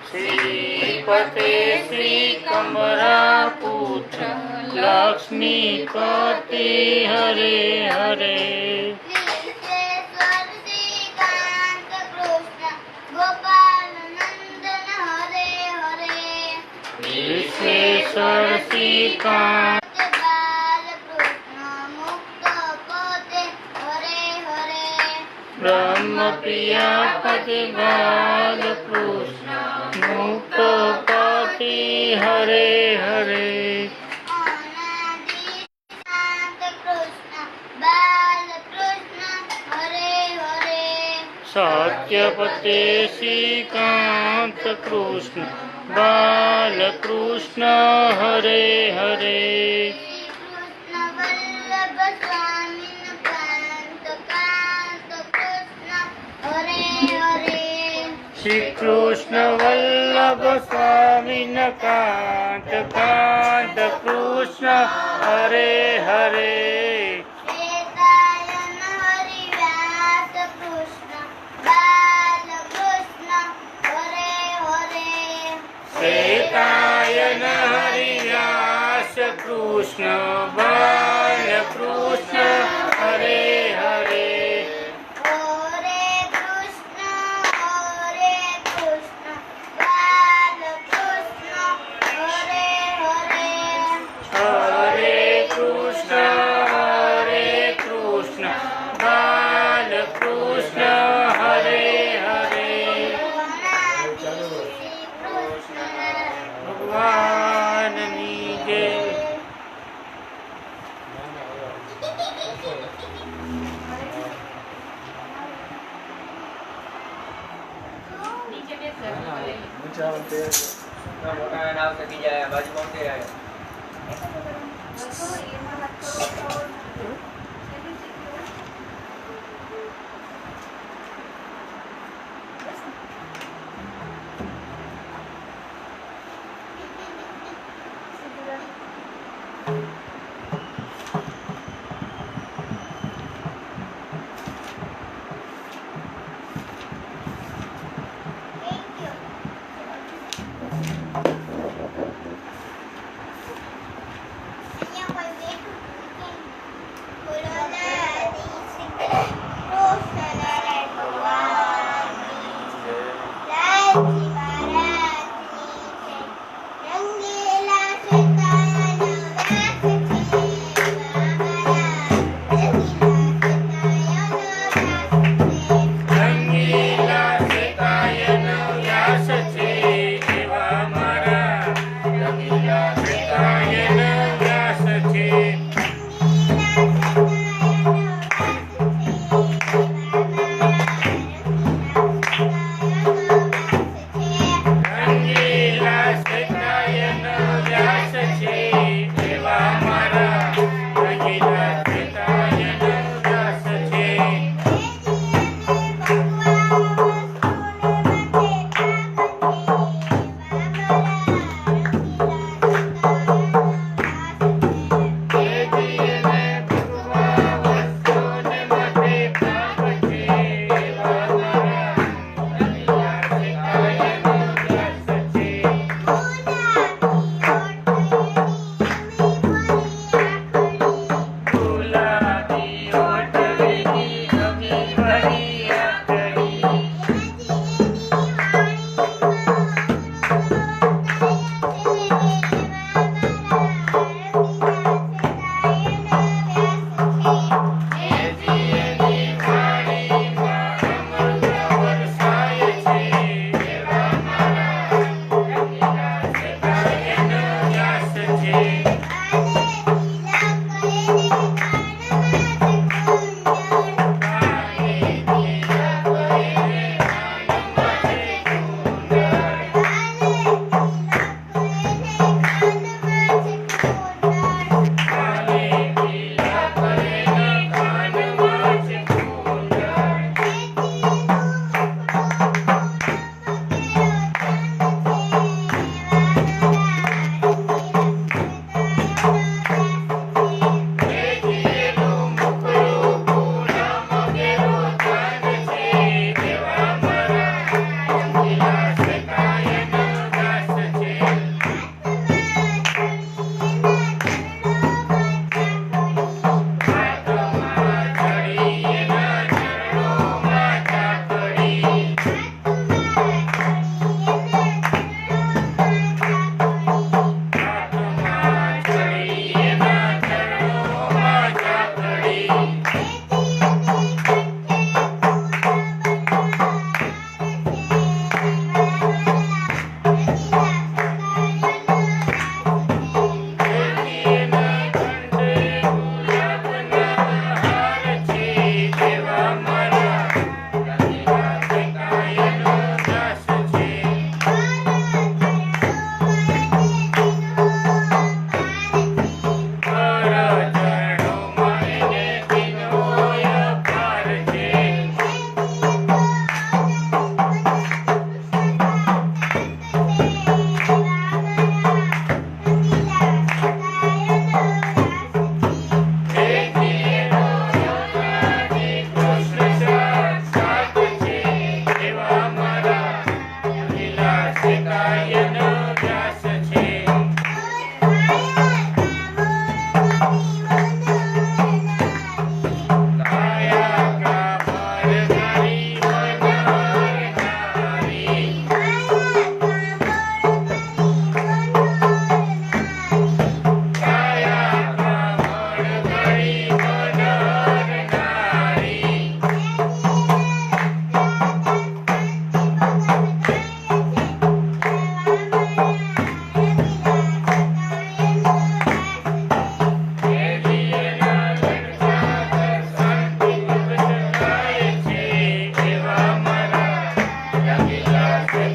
श्रीपते श्रीकमला पुत्र लक्ष्मीपति हरे हरे। विश्वेश्वर श्रीकांत ब्रह्म प्रिया पति बाल कृष्ण मुक्त पति हरे हरे। सत्यपते श्रीकांत कृष्ण बाल कृष्ण हरे हरे। श्री कृष्ण वल्लभ स्वामी कांत कांत कृष्ण हरे हरे। श्वेतायन हरिदास कृष्ण बाल कृष्ण हरे हरे।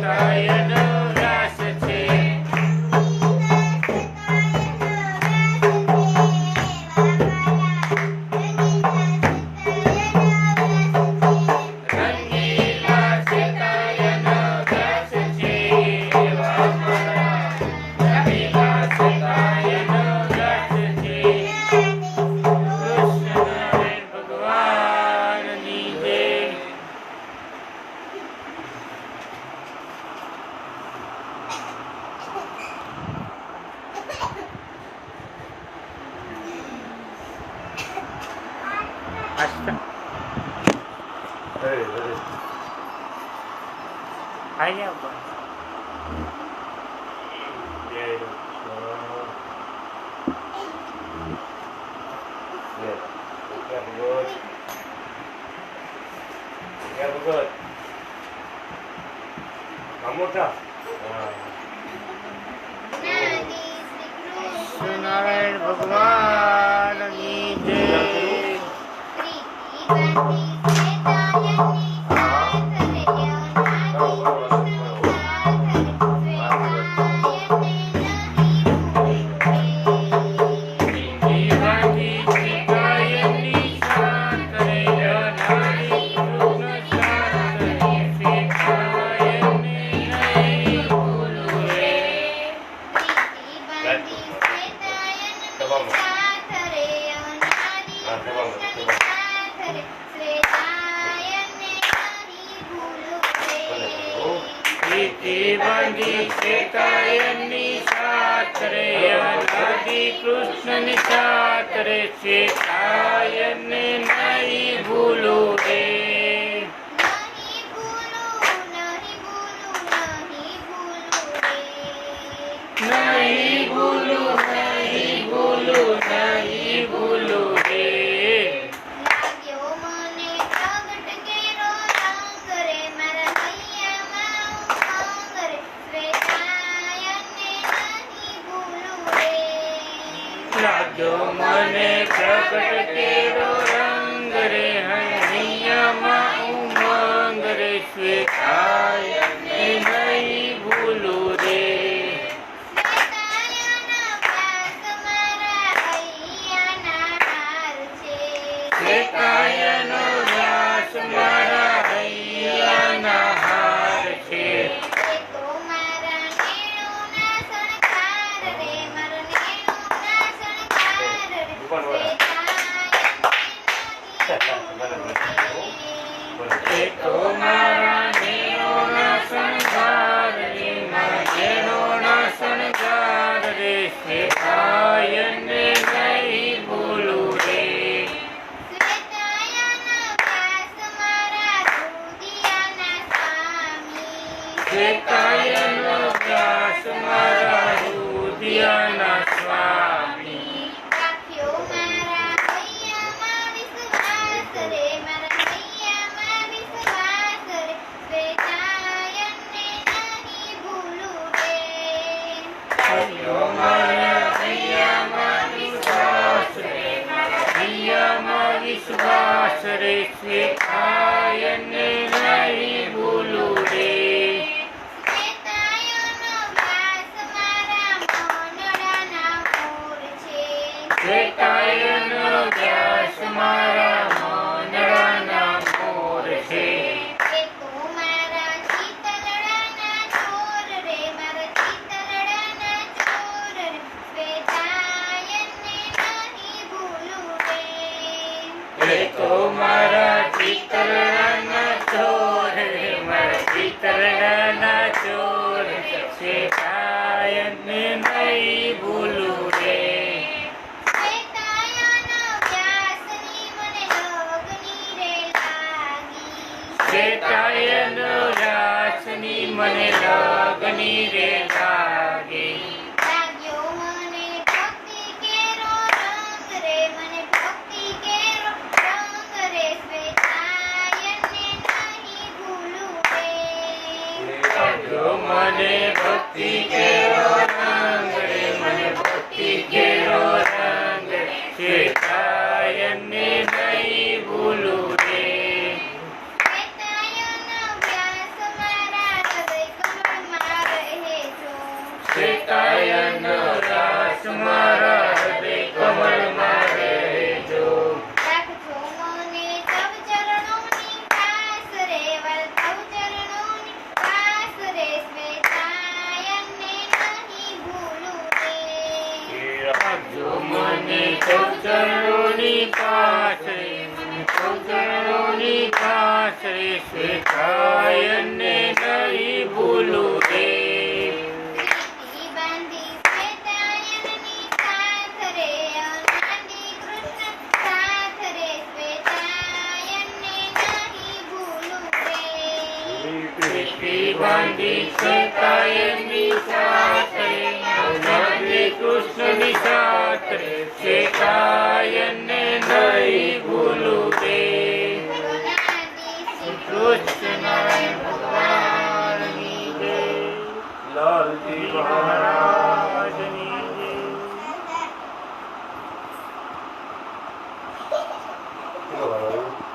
શ્વેતાયન વ્યાસ છે. રંગીલા શ્વેતાયન વ્યાસ છે. એવા મારા રંગીલા શ્વેતાયન વ્યાસ છે. કૃષ્ણનારાયણ ભગવાનની જય. કૃષ્ણનારાયણ ભગવાનની જય. શ્વેતાયનની સાથ રે અનાદિ કૃષ્ણની સાથ રે. શ્વેતાયનને નહીં ભૂલું રે. નહીં ભૂલું, નહીં ભૂલું, નહીં ભૂલું રે. લાગ્યો મને પ્રગટ કેરો રંગ રે. હૈયામાં ઉમંગ રે. શ્વેતાયનને નહીં ભૂલું રે. શ્વેતાયનો વ્યાસ મારા હૈયાના હાર છે. એ તો મારા નેણોના શણગાર રે. મારા નેણોના શણગાર રે. શ્વેતાયનને નહીં ભૂલું રે. શ્વેતાયનો વ્યાસ મારા રુદિયાના સ્વામી. વિશ્વાસ રે. શ્વેતાયનને નહીં ભૂલું રે. શ્વેતાયનો વ્યાસ મારા મોનડાના મોર છે. એ તો મારા ચિતરડાના ચોર રે. મારા ચિતરડાના ચોર. શ્વેતાયનને નહીં ભૂલું રે. શ્વેતાયનો વ્યાસની મને લગની રે લાગી. મને ભક્તિ કેરો રંગ રે. મને ભક્તિ કેરો રંગ રે. શ્વેતાયનને નહીં ભૂલું રે. શ્વેતાયનો વ્યાસ મારા હૃદય કાસરે કૌશળોની કાસરે શ્વેતાયનને નહીં ભૂલું રે બાંધી શ્વેતાયનની સાથે રાધે કૃષ્ણની સાથે શ્વેતાયનને નહીં ભૂલું રે કૃષ્ણનારાયણ ભગવાનની જય લાલજી મહારાજની જય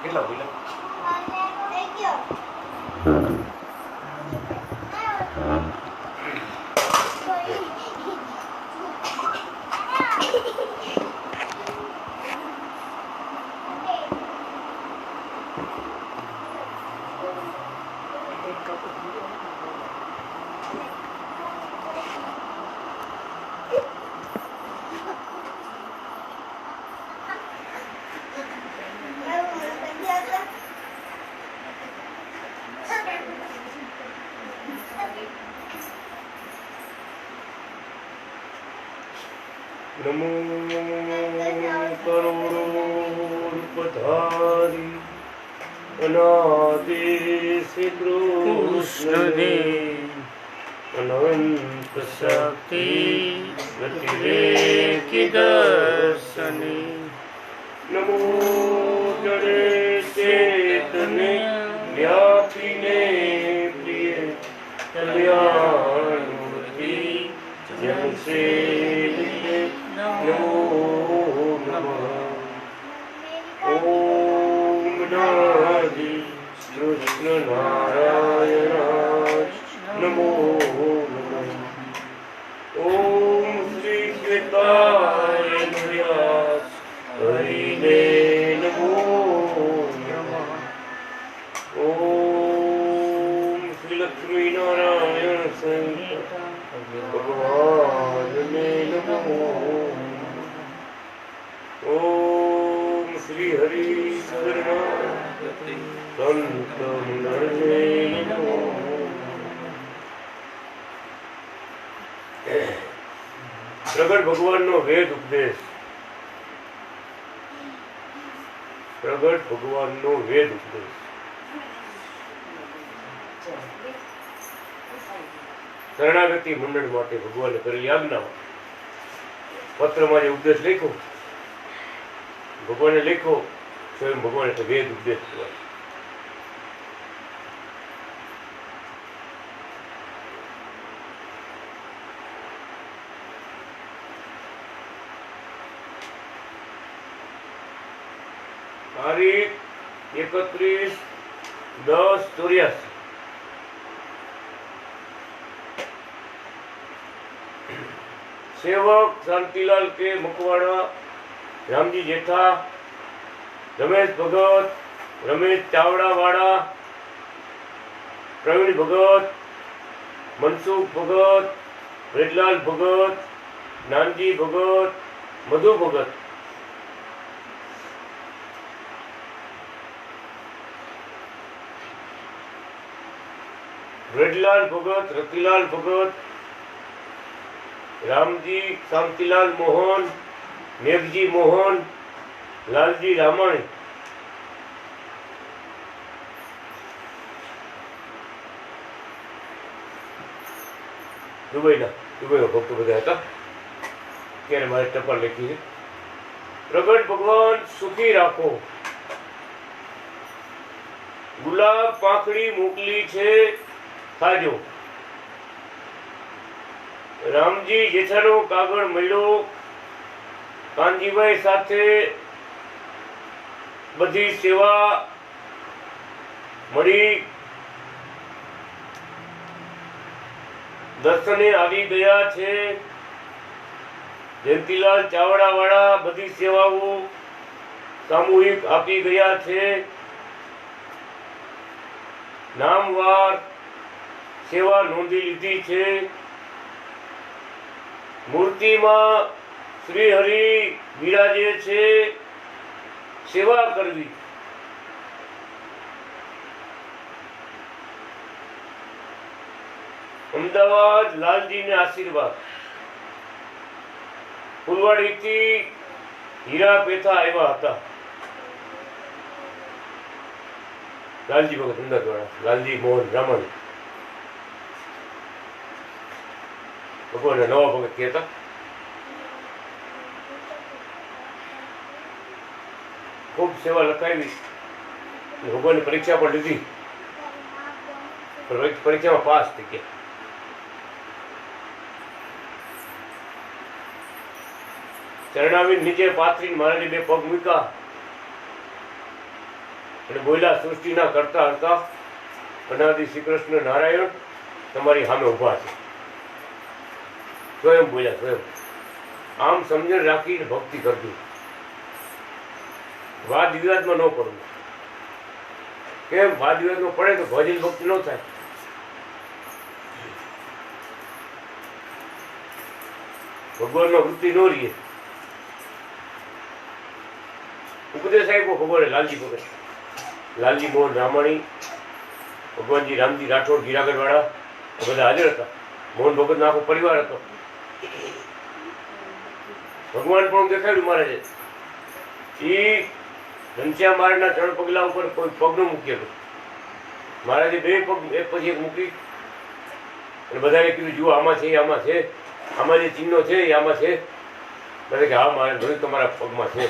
કેટલા બોલ્યા નમો કરોડોપધારી અનાદિ શ્રી કૃષ્ણદેવ અનંત શક્તિ ગતિરેકી દર્શને નમો જડે ચેતને વ્યાપીને પ્રિય કલ્યાણમૂર્તિ જન સેવિકે નમો નમઃ ઓમ નાદિ કૃષ્ણ નારાયણાય નમો નમઃ ઓમ શ્રી શ્વેતાય વ્યાસ હરિને નમો નમઃ ઓમ શ્રી લક્ષ્મી નારાયણ શંકર ભગવાનને નમો ઓમ શ્રી હરિ શરણાગતિ સંત મંડળને નમો પ્રગટ ભગવાનનો વેદ ઉપદેશ પ્રગટ ભગવાનનો વેદ ઉપદેશ શરણાગતિ મંડળ માટે ભગવાને કરેલી આજ્ઞામાં પત્રમાં જે ઉપદેશ લખ્યો ભગવાને લખ્યો સ્વયં ભગવાન એટલે વેદ ઉપદેશ કહેવાય. તારીખ 31/10/84 सेवक शांतिलाल के मकवाड़ा, रामजी जेठा, रमेश भगत, रमेश चावड़ा वाड़ा, प्रवीण भगत, मनसुख भगत, ब्रजलाल भगत, नानजी भगत, मधु भगत, ब्रजलाल भगत, रतिलाल भगत, रामजी, शांतिलाल मोहन, मेघजी मोहन, लालजी रामाणी, दुबई भक्त बधा था त्यारे मारे टपाल लखी है. प्रगट भगवान सुखी राखो. गुलाब पाखड़ी मोकली छे खाजो. रामजी जेठानो कागळ मळ्यो. कांजीभाई साथे बधी सेवा मળી. दर्शने આવી ગયા છે. જયંતીલાલ ચાવડા વાળા બધી સેવાઓ સામૂહિક આપી ગયા છે. નામવાર સેવા નોંધી લીધી છે. મૂર્તિમાં શ્રી હરિ બિરાજે છે. સેવા કરવી. અમદાવાદ લાલજીને આશીર્વાદ. ફુલવાડીથી હીરા પેથા આવ્યા હતા. લાલજી ભગત અમદાવાદ, લાલજી મોહન રામાણી ભગવાન નવા ભગત કહેતા. ખૂબ સેવા લખાવી, ભગવાનની પરીક્ષા પણ લીધી, પણ પરીક્ષામાં પાસ થઈ ગયા. ચરણાવી નીચે પાથરીને મહારાજે બે પગ મૂક્યા અને બોલ્યા, સૃષ્ટિના કરતા હતા અનાદિ શ્રી કૃષ્ણ નારાયણ તમારી સામે ઊભા છે. સ્વયં બોલ્યા, સ્વયં. આમ સમજણ રાખીને ભક્તિ કરવી, વાદ વિવાદમાં ન પડવું. કેમ? વાદ વિવાદમાં પડે તો ભજન ભક્તિ ન થાય. ભગવાનમાં વૃત્તિ ન રહીએ. ઉપદેશ આપ્યો ભગવાને લાલજી ભગત, લાલજી મોહન રામાણી, ભગવાનજી રામજી રાઠોડ ગીરાગઢ વાળા બધા હાજર હતા. મોહન ભગતનો આખો પરિવાર હતો. ભગવાન પણ દેખાડ્યું મહારાજે. એ ઘનશ્યામ મહારાજના ચરણ પગલા ઉપર કોઈ પગ ન મૂક્યો. મહારાજે બે પગ એક પછી એક મૂકી અને બધાને કીધું, જુઓ આમાં છે, આમાં છે, આમાં જે ચિહ્નો છે એ આમાં છે. બધા કે હા મહારાજ, બધું તમારા પગમાં છે.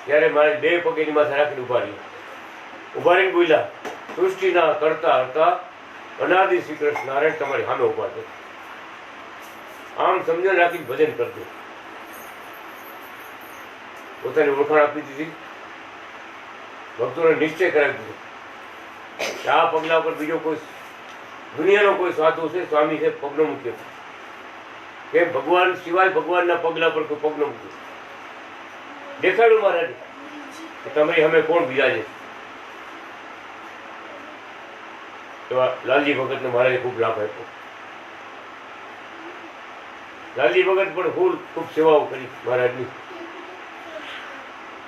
ત્યારે મારે બે પગ એની માથે રાખીને ઉભા રહ્યા. ઉભા રહીને બોલ્યા, સૃષ્ટિના કરતા હતા અનાદિ શ્રી કૃષ્ણ નારાયણ તમારી સામે ઉભા છે. આમ સમજણ રાખીને ભજન કરજો. પોતાની ઓળખાણ આપી દીધી, ભક્તોને નિશ્ચય કરાવી દીધો કે આ પગલા પર બીજો કોઈ દુનિયાનો કોઈ સાધુ છે, સ્વામી છે, પગ ન મૂક્યો. કે ભગવાન સિવાય ભગવાનના પગલા પર કોઈ પગ ન મૂક્યો. દેખાડ્યું મહારાજ કે તમારી અમે કોણ બિરાજે. એવા લાલજી ભગતને મહારાજે ખૂબ લાભ આપ્યો. લાલજી ભગત પણ ખૂબ સેવાઓ કરી મહારાજની.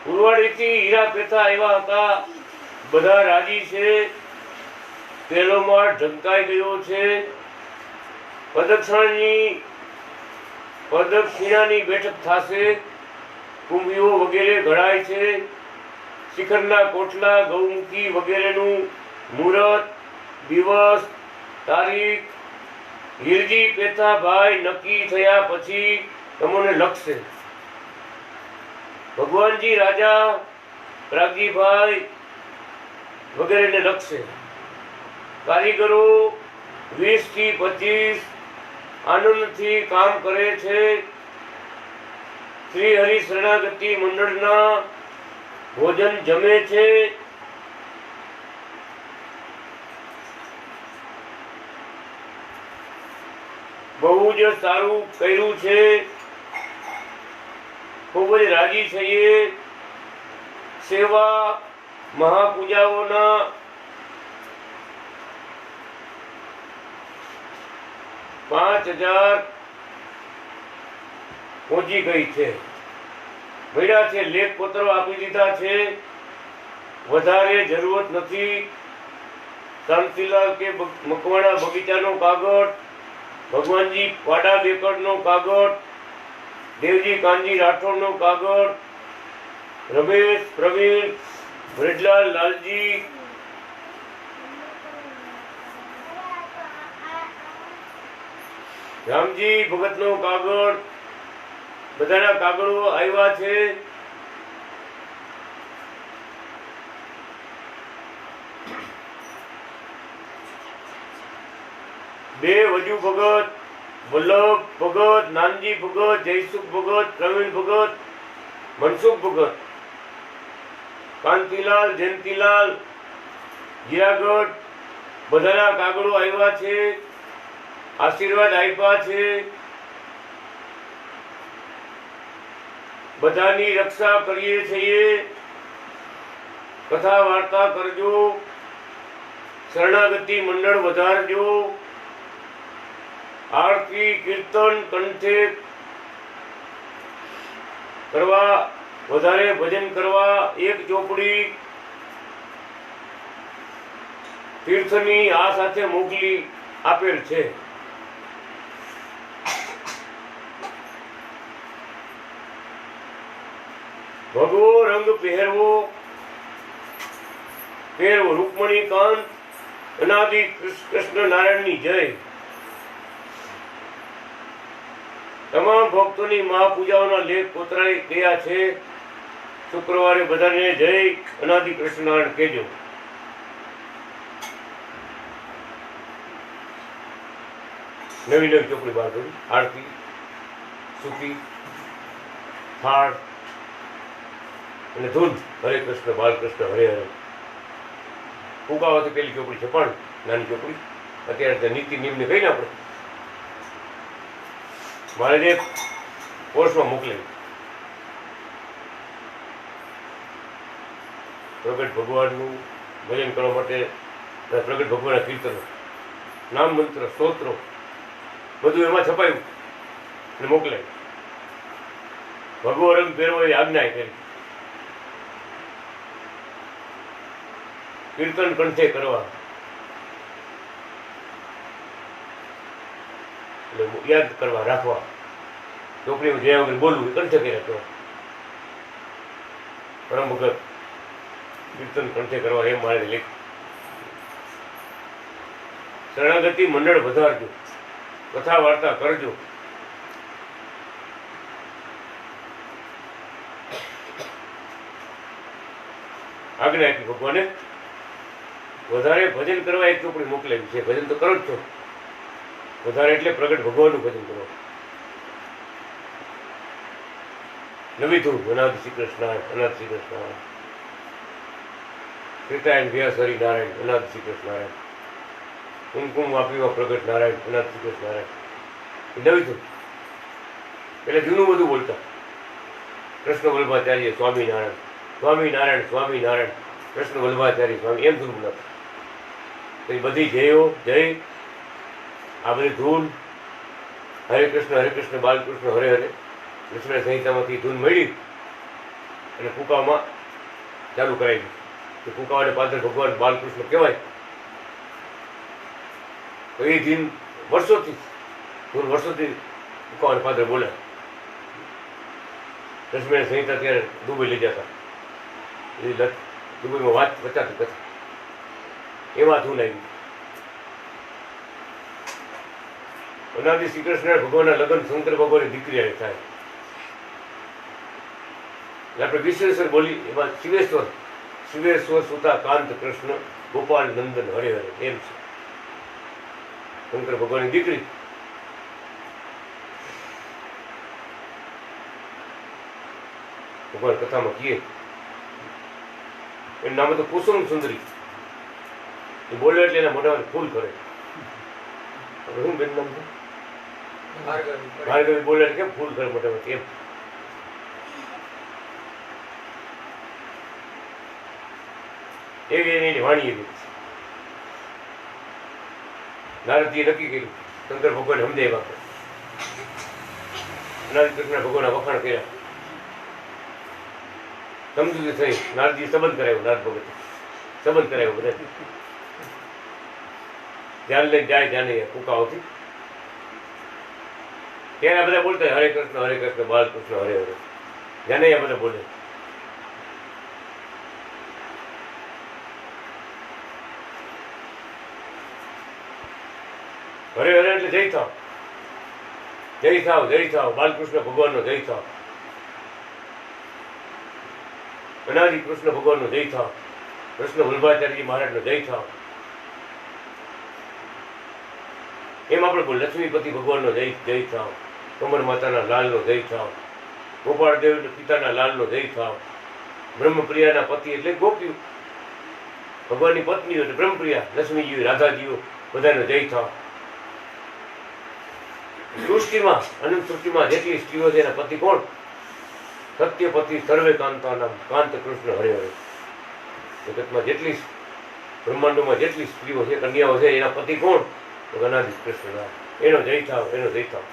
ફુલવાડીથી હીરા પેથા આવ્યા હતા. બધા રાજી છે. પેલો માળ ઢંકાઈ ગયો છે. પ્રદક્ષિણાની બેઠક થશે. કુંભીઓ વગેરે ઘડાય છે. શિખરના કોટલા, ગૌમુખી વગેરેનું મુહૂર્ત, દિવસ, તારીખ હીરજી પેથાભાઈ નક્કી થયા પછી તમને લખશે. ભગવાનજી રાજા પ્રાગજીભાઈ વગેરેને લખશે. કારીગરો 20 થી 25 આનંદથી કામ કરે છે. શ્રી હરિ શરણાગતિ મંડળના ભોજન જમે છે. બહુ જ સારું કર્યું છે. ખૂબ જ રાજી છીએ. સેવા મહાપૂજાઓના $5000 પહોંચી ગઈ છે. મળ્યા છે. લેખપત્રો આપી દીધા છે. વધારે જરૂરત નથી. શાંતિલાલ કે મકવાણા બગીચાનો કાગળ, ભગવાનજી વાડા બેકરનો કાગળ, દેવજી કાનજી રાઠોડનો કાગળ, રમેશ પ્રવીણ બ્રજલાલ લાલજી, રામજી ભગતનો કાગળ, બધાના કાગળો આવ્યા છે. બે વજુ ભગત, વલ્લભ ભગત, નાનજી ભગત, જયસુખ ભગત, પ્રવીણ ભગત, મનસુખ ભગત, કાંતિલાલ, જયંતિલાલ, ગીરાગઢ, બધાના કાગળો આવ્યા છે. આશીર્વાદ આપ્યા છે. બધાની રક્ષા કરીએ છીએ. કથા વાર્તા કરજો. શરણાગતિ મંડળ વધારજો. આરતી કીર્તન કંઠે કરવા વધારે ભજન કરવા એક ચોપડી તીર્થની આ સાથે મોકલી આપેલ છે. ભગવો રંગ પહેરવો રૂકમણી કાંત અનાદિ કૃષ્ણ નારાયણની જય. તમામ ભક્તોની મહાપૂજાઓના લેખ કોતરાઈ ગયા છે. શુક્રવારે બધાને જય અનાદિ કૃષ્ણ નારાયણ કહેજો. નવી નવી ચોપડી બહાર કરી, આરતી, સુતી, થાળ અને ધૂન. હરે કૃષ્ણ બાલકૃષ્ણ હરે હરે. ફૂંકાવાથી પેલી ચોપડી છે પણ નાની ચોપડી. અત્યારે નીતિ નિયમને કહીને આપણે મારે જે પોસ્ટમાં મોકલેલી પ્રગટ ભગવાનનું ભજન કરવા માટે, પ્રગટ ભગવાનના કીર્તનો, નામ મંત્ર, સ્તોત્રો બધું એમાં છપાયું અને મોકલાયું. ભગવો રંગ પહેરવો એ આજ્ઞા કરી. કીર્તન કંઠે કરવા એટલે યાદ કરવા રાખવા. ચોપડીમાં જ્યાં વગર બોલવું એ કંઠે કર્યા કરવા. પરમ ભગત કીર્તન કંઠે કરવા એમ મારે લેખ. શરણાગતિ મંડળ વધારજો, કથા વાર્તા કરજો. આજ્ઞા આપી ભગવાને. વધારે ભજન કરવા એક ચોપડી મોકલેલી છે. ભજન તો કરો જ છો. વધારે એટલે પ્રગટ ભગવાનનું ભજન કરો. નવી ધૂન અનાદ શ્રી કૃષ્ણ, અનાદ શ્રી કૃષ્ણ, કીર્તાયન વ્યાસ હરિ નારાયણ, અનાદ શ્રી કૃષ્ણ નારાયણ, કુમકુમ આપીમાં પ્રગટ નારાયણ, અનાદ શ્રી કૃષ્ણ નારાયણ. નવી ધૂન. એટલે જૂનું બધું બોલતા. કૃષ્ણ વલ્લભાચાર્ય સ્વામિનારાયણ, સ્વામિનારાયણ, સ્વામિનારાયણ, કૃષ્ણ વલ્લભાચાર્ય સ્વામી, એમ ધૂન બોલાતા. તો એ બધી જયો જય, આ બધી ધૂન હરે કૃષ્ણ બાલકૃષ્ણ હરે હરે કૃષ્ણ સંહિતામાંથી ધૂન મળી અને ફૂંકામાં ચાલુ કરાવી દીધું. કે ફૂંકાવાને પાદર ભગવાન બાલકૃષ્ણ કહેવાય. તો એ ધૂન વર્ષોથી ફૂંકાવાને પાદર બોલે. કૃષ્ણ સંહિતા ત્યારે દુબઈ લઈ જતા. એ દુબઈમાં વાત પચાતી કથા એમાં ધૂન આવી. અનાદિ શ્રી કૃષ્ણ ભગવાનના લગ્ન શંકર ભગવાનની દીકરી આવે થાય. આપણે વિશ્વેશ્વર બોલી એમાં શિવેશ્વર સુતા કાંત કૃષ્ણ ગોપાલ નંદન હરે હરે એમ છે. શંકર ભગવાનની દીકરી. ભગવાન કથામાં કહીએ એનું નામ તો કુસુમ સુંદરી. એ બોલે એટલે એના મોઢામાં ફૂલ કરે. શું બેન નામ છે? ભાર્ગવી. બોલે કેમ ફૂલ કરે મોઢામાં એમ. એવી એની વાણી એવી. નારદજીએ નક્કી કર્યું શંકર ભગવાન સમજે એવા. નારદ કૃષ્ણ ભગવાનના વખાણ કર્યા. સમજૂતી થઈ. નારદજીએ સંબંધ કરાવ્યો. નારદ ભગત સંબંધ કરાવ્યો બધા. ધ્યાન લઈને જાય જાને ફૂંકાઓથી. ત્યારે આ બધા બોલતા હરે કૃષ્ણ બાલકૃષ્ણ હરે હરે. જાને આ બધા બોલે. હરે હરે એટલે જય થાવ, જય થાવ, જય થાવ. બાલકૃષ્ણ ભગવાનનો જય થાવ. અનાદિ કૃષ્ણ ભગવાનનો જય થાવ. કૃષ્ણ વલ્લભાચાર્યજી મહારાજનો જય થાવ. એમ આપણે બોલ. લક્ષ્મીપતિ ભગવાનનો જય જય થાવ. કમર માતાના લાલનો જય થાવ. ગોપાળદેવ પિતાના લાલનો જય થાવ. બ્રહ્મપ્રિયાના પતિ એટલે ગોપીઓ, ભગવાનની પત્નીઓ એટલે બ્રહ્મપ્રિયા, લક્ષ્મીજીઓ, રાધાજીઓ બધાનો જય થાવ. સૃષ્ટિમાં અનંત સૃષ્ટિમાં જેટલી સ્ત્રીઓ છે એના પતિ કોણ? સત્યપતિ સર્વે કાંતાનામ કાંત કૃષ્ણ હરે હરે. જગતમાં જેટલી બ્રહ્માંડોમાં જેટલી સ્ત્રીઓ છે, કન્યાઓ છે, એના પતિ કોણ? તો અનાદિ કૃષ્ણ. એનો જય થાવ, એનો જય થાવ.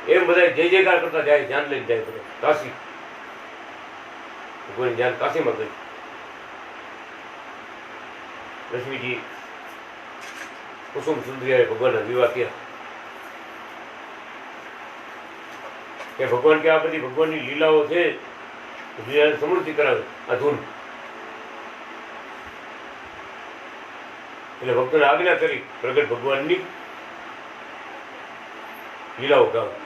એમ બધા જય જયકાર કરતા જાય, ધ્યાન લઈને જાય બધા કાશી. ભગવાનની ધ્યાન કાશીમાં ગઈ. લક્ષ્મીજી કુસુમ સુંદરિયાએ ભગવાનના વિવાહ થયા કે ભગવાન કે આ બધી ભગવાનની લીલાઓ છે, લીલાને સમૃદ્ધિ કરાવે આ ધૂન. એટલે ભક્તોને આજ્ઞા કરી પ્રગટ ભગવાનની લીલાઓ ગાવી.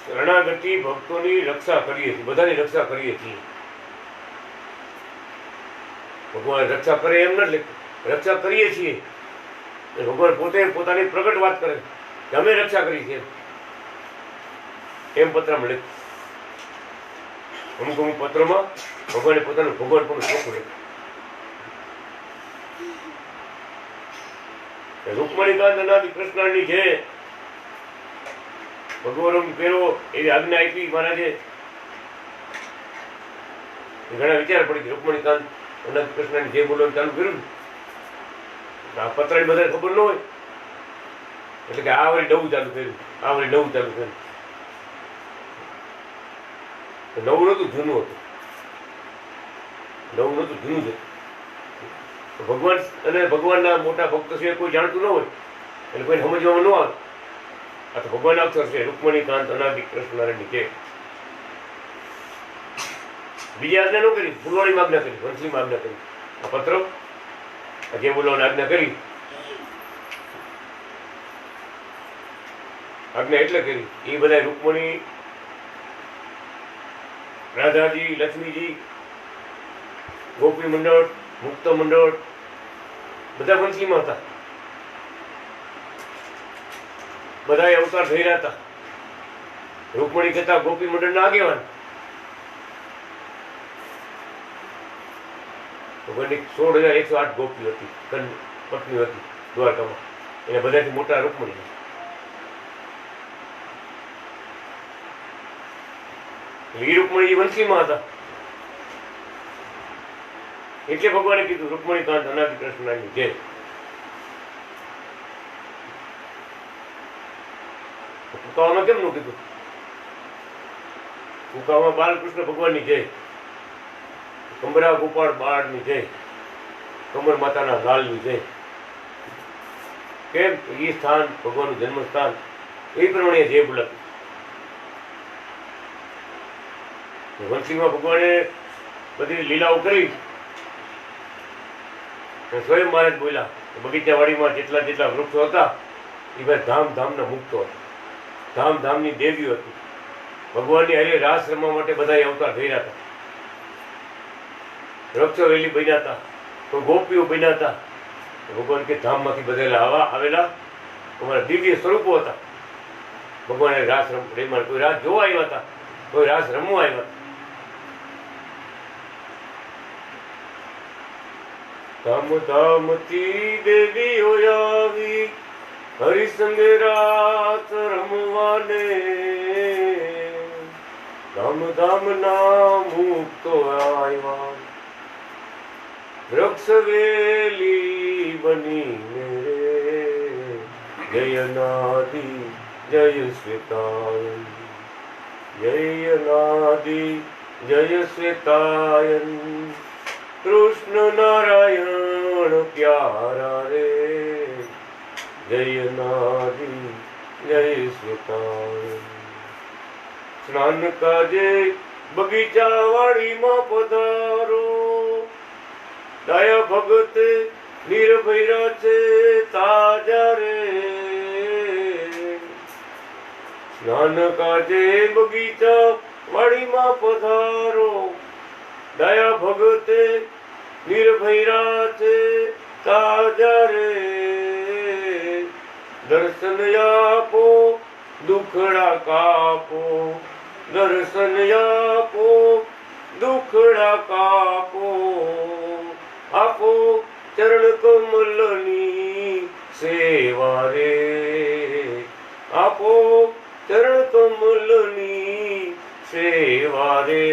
શરણાગતિ ભક્તોની રક્ષા કરીએ છીએ, બધાની રક્ષા કરીએ છીએ. ભગવાન રક્ષા કરે એમ નથી, રક્ષા કરીએ છીએ. ભગવાન પોતે પોતાની પ્રગટ વાત કરે કે અમે રક્ષા કરી છે એમ પત્રમાં લખ. અમુક અમુક પત્રમાં ભગવાને પોતાનું ભગવાન પણ ચોખ્ખું લખ્યું. રૂકમણીકાંત અનાદિ કૃષ્ણની છે ભગવાન પેલો એવી આજ્ઞા આપી મહારાજે. ઘણા વિચાર પડી કે રૂકમણીકાંત અનાદિ કૃષ્ણની જે બોલવાનું ચાલુ કર્યું આ પત્રની બધાને ખબર ન હોય એટલે કે આ વળી નવું ચાલુ કર્યું, આ વળી નવું ચાલુ કર્યું. નવું નતું, જૂનું હતું. નવું નતું, જૂનું જ હતું. ભગવાન અને ભગવાનના મોટા ભક્ત છે કોઈ જાણતું ન હોય એટલે કોઈને સમજવામાં ન આવે. આ તો ભગવાન અક્ષર છે રૂકમણીકાંત અનાદિ કૃષ્ણની છે. બીજી આજ્ઞા ન કરી, ફૂલવાણીમાં આજ્ઞા કરી, વંશીમાં આજ્ઞા કરી. આ પત્ર જે બોલવાની આજ્ઞા કરી, આજ્ઞા એટલે કરી એ બધા રૂકમણી, રાધાજી, લક્ષ્મીજી, ગોપી મંડળ, મુક્ત મંડળ બધા વંશીમાં હતા. બધા અવતાર થઈ રહ્યા હતા. રૂકમણી કહેતા ગોપી મંડળના આગેવાન. ભગવાનની 16,108 ગોપીઓ હતી, પત્નીઓ હતી દ્વારકામાં. એને બધાથી મોટા રૂકમણી. એ રૂકમણી વંશીમાં હતા. એટલે ભગવાને કીધું રૂકમણીકાંત અનાદિ કૃષ્ણની જય. કુકાવામાં કેમ નું કીધું? કુકામાં બાલકૃષ્ણ ભગવાનની જય, કમરા ગોપાળ બાળની જય, કમર માતાના લાલની જય. કેમ? એ સ્થાન ભગવાનનું જન્મસ્થાન, એ પ્રમાણે જય બોલાતું. વંશીમાં ભગવાને બધી લીલાઓ કરી. સ્વયં મહારાજ બોલ્યા બગીચાવાડીમાં જેટલા જેટલા વૃક્ષો હતા એ બધા ધામધામના મુક્તો હતા, ધામધામની દેવીઓ હતી. ભગવાનની હારે રાસ રમવા માટે બધા અવતાર થઈ રહ્યા હતા. વૃક્ષો વેલી બન્યા હતા, કોઈ ગોપીઓ બન્યા હતા. ભગવાન કે ધામમાંથી બધા આવેલા અમારા દિવ્ય સ્વરૂપો હતા. ભગવાને રાસ રમવા, કોઈ રાસ જોવા આવ્યા હતા, કોઈ રાસ રમવા આવ્યા હતા. ધામ ધામથી દેવીઓ આવી હરિસંગ રાસ રમવાને, ધામ ધામના મુક્તો આવ્યા વૃક્ષ વેલી બનીને રે. જય નાદિ જય શ્વેતાયન, જય નાદિ જય શ્વેતાયન. કૃષ્ણ નારાયણ પ્યારા રે, જય નાદિ જય શ્વેતાયન. સ્નાન કાજે બગીચા વાડીમાં પધારો, દયા ભગત નિર્ભૈરા છે તાજા રે. સ્નાન કાજે બગીચા વાડીમાં પધારો, દયા ભગત નિર્ભૈરા છે તાજા રે. દર્શન આપો દુખડા કાપો, દર્શન આપો દુખડા કાપો. આપો ચરણ કમલની સેવા રે, આપો ચરણ કમલની સેવા રે.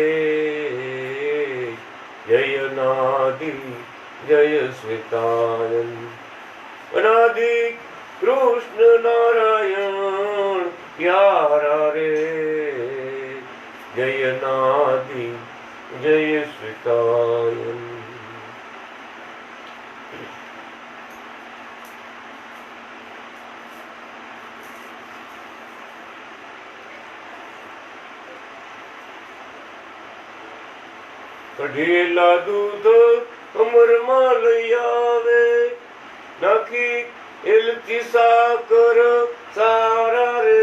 જય નાદિ જય શ્વેતાયન. અનાદિ કૃષ્ણ નારાયણ પ્યારા રે જય નાદી જય શ્રીતાયન. કઢેલા દૂધ અમરમાં લઈ આવે, નાખી એલચી સાકર સારા રે.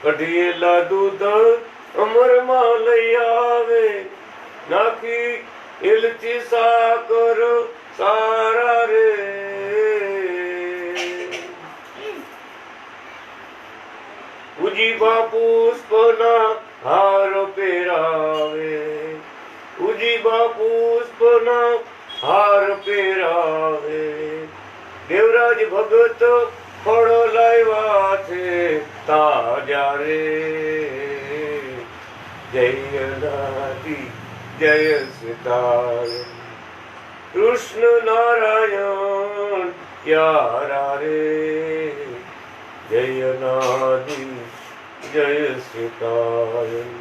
કઢેલા દૂધ અમરમાં લઈ આવે, નાખી એલચી સાકર સારા રે. ઉજીબા પુષ્પના હાર પહેરાવે, ઉજીબા પુષ્પના હાર પહેરાવે. દેવરાજ ભગત ફળ લાવ્યા છે તાજા રે. જય નાદી જય સીતારામ. કૃષ્ણ નારાયણ પ્યારા રે જય નાદી જય સીતારામ.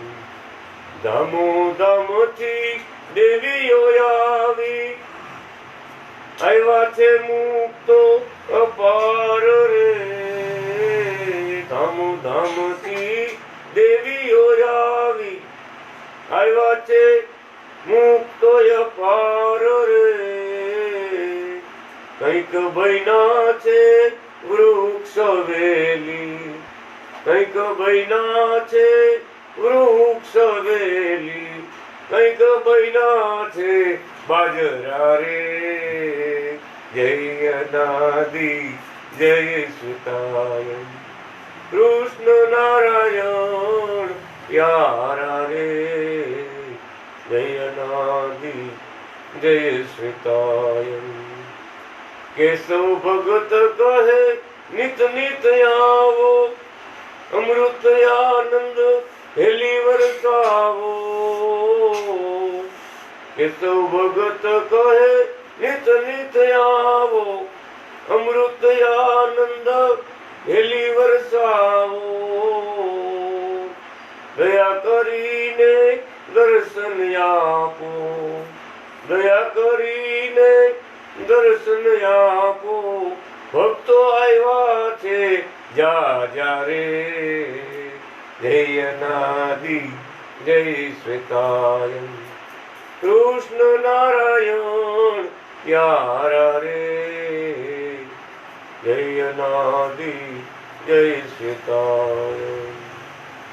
ધામો ધામથી દેવીઓ આવી, આવ્યા છે મુક્તો અપાર રે. ધામો ધામથી દેવીઓ આવી, આવ્યા છે મુક્તો અપાર રે. કંઈક બન્યા છે વૃક્ષ વેલી, કંઈક બન્યા છે વૃક્ષ વેલી, કંઈક બન્યા છે બાજરા રે. જય નાદી જય સીતાયન. કૃષ્ણ નારાયણ પ્યારા રે જય નાદી જય સીતાયન. કેશવ ભગત કહે નિત નિત આવો, અમૃત આનંદ હેલી વરસાવો. કેશવ ભગત કહે નિત નિત આવો, અમૃત આનંદ હેલી વરસાવો. દયા કરીને દર્શન આપો, દયા કરીને દર્શન આપો. ભક્તો આવ્યા છે જા જા રે. જય નાદી જય શ્વેતાયન. કૃષ્ણ નારાયણ પ્યારા રે જય નાદી જય શ્વેતાયન.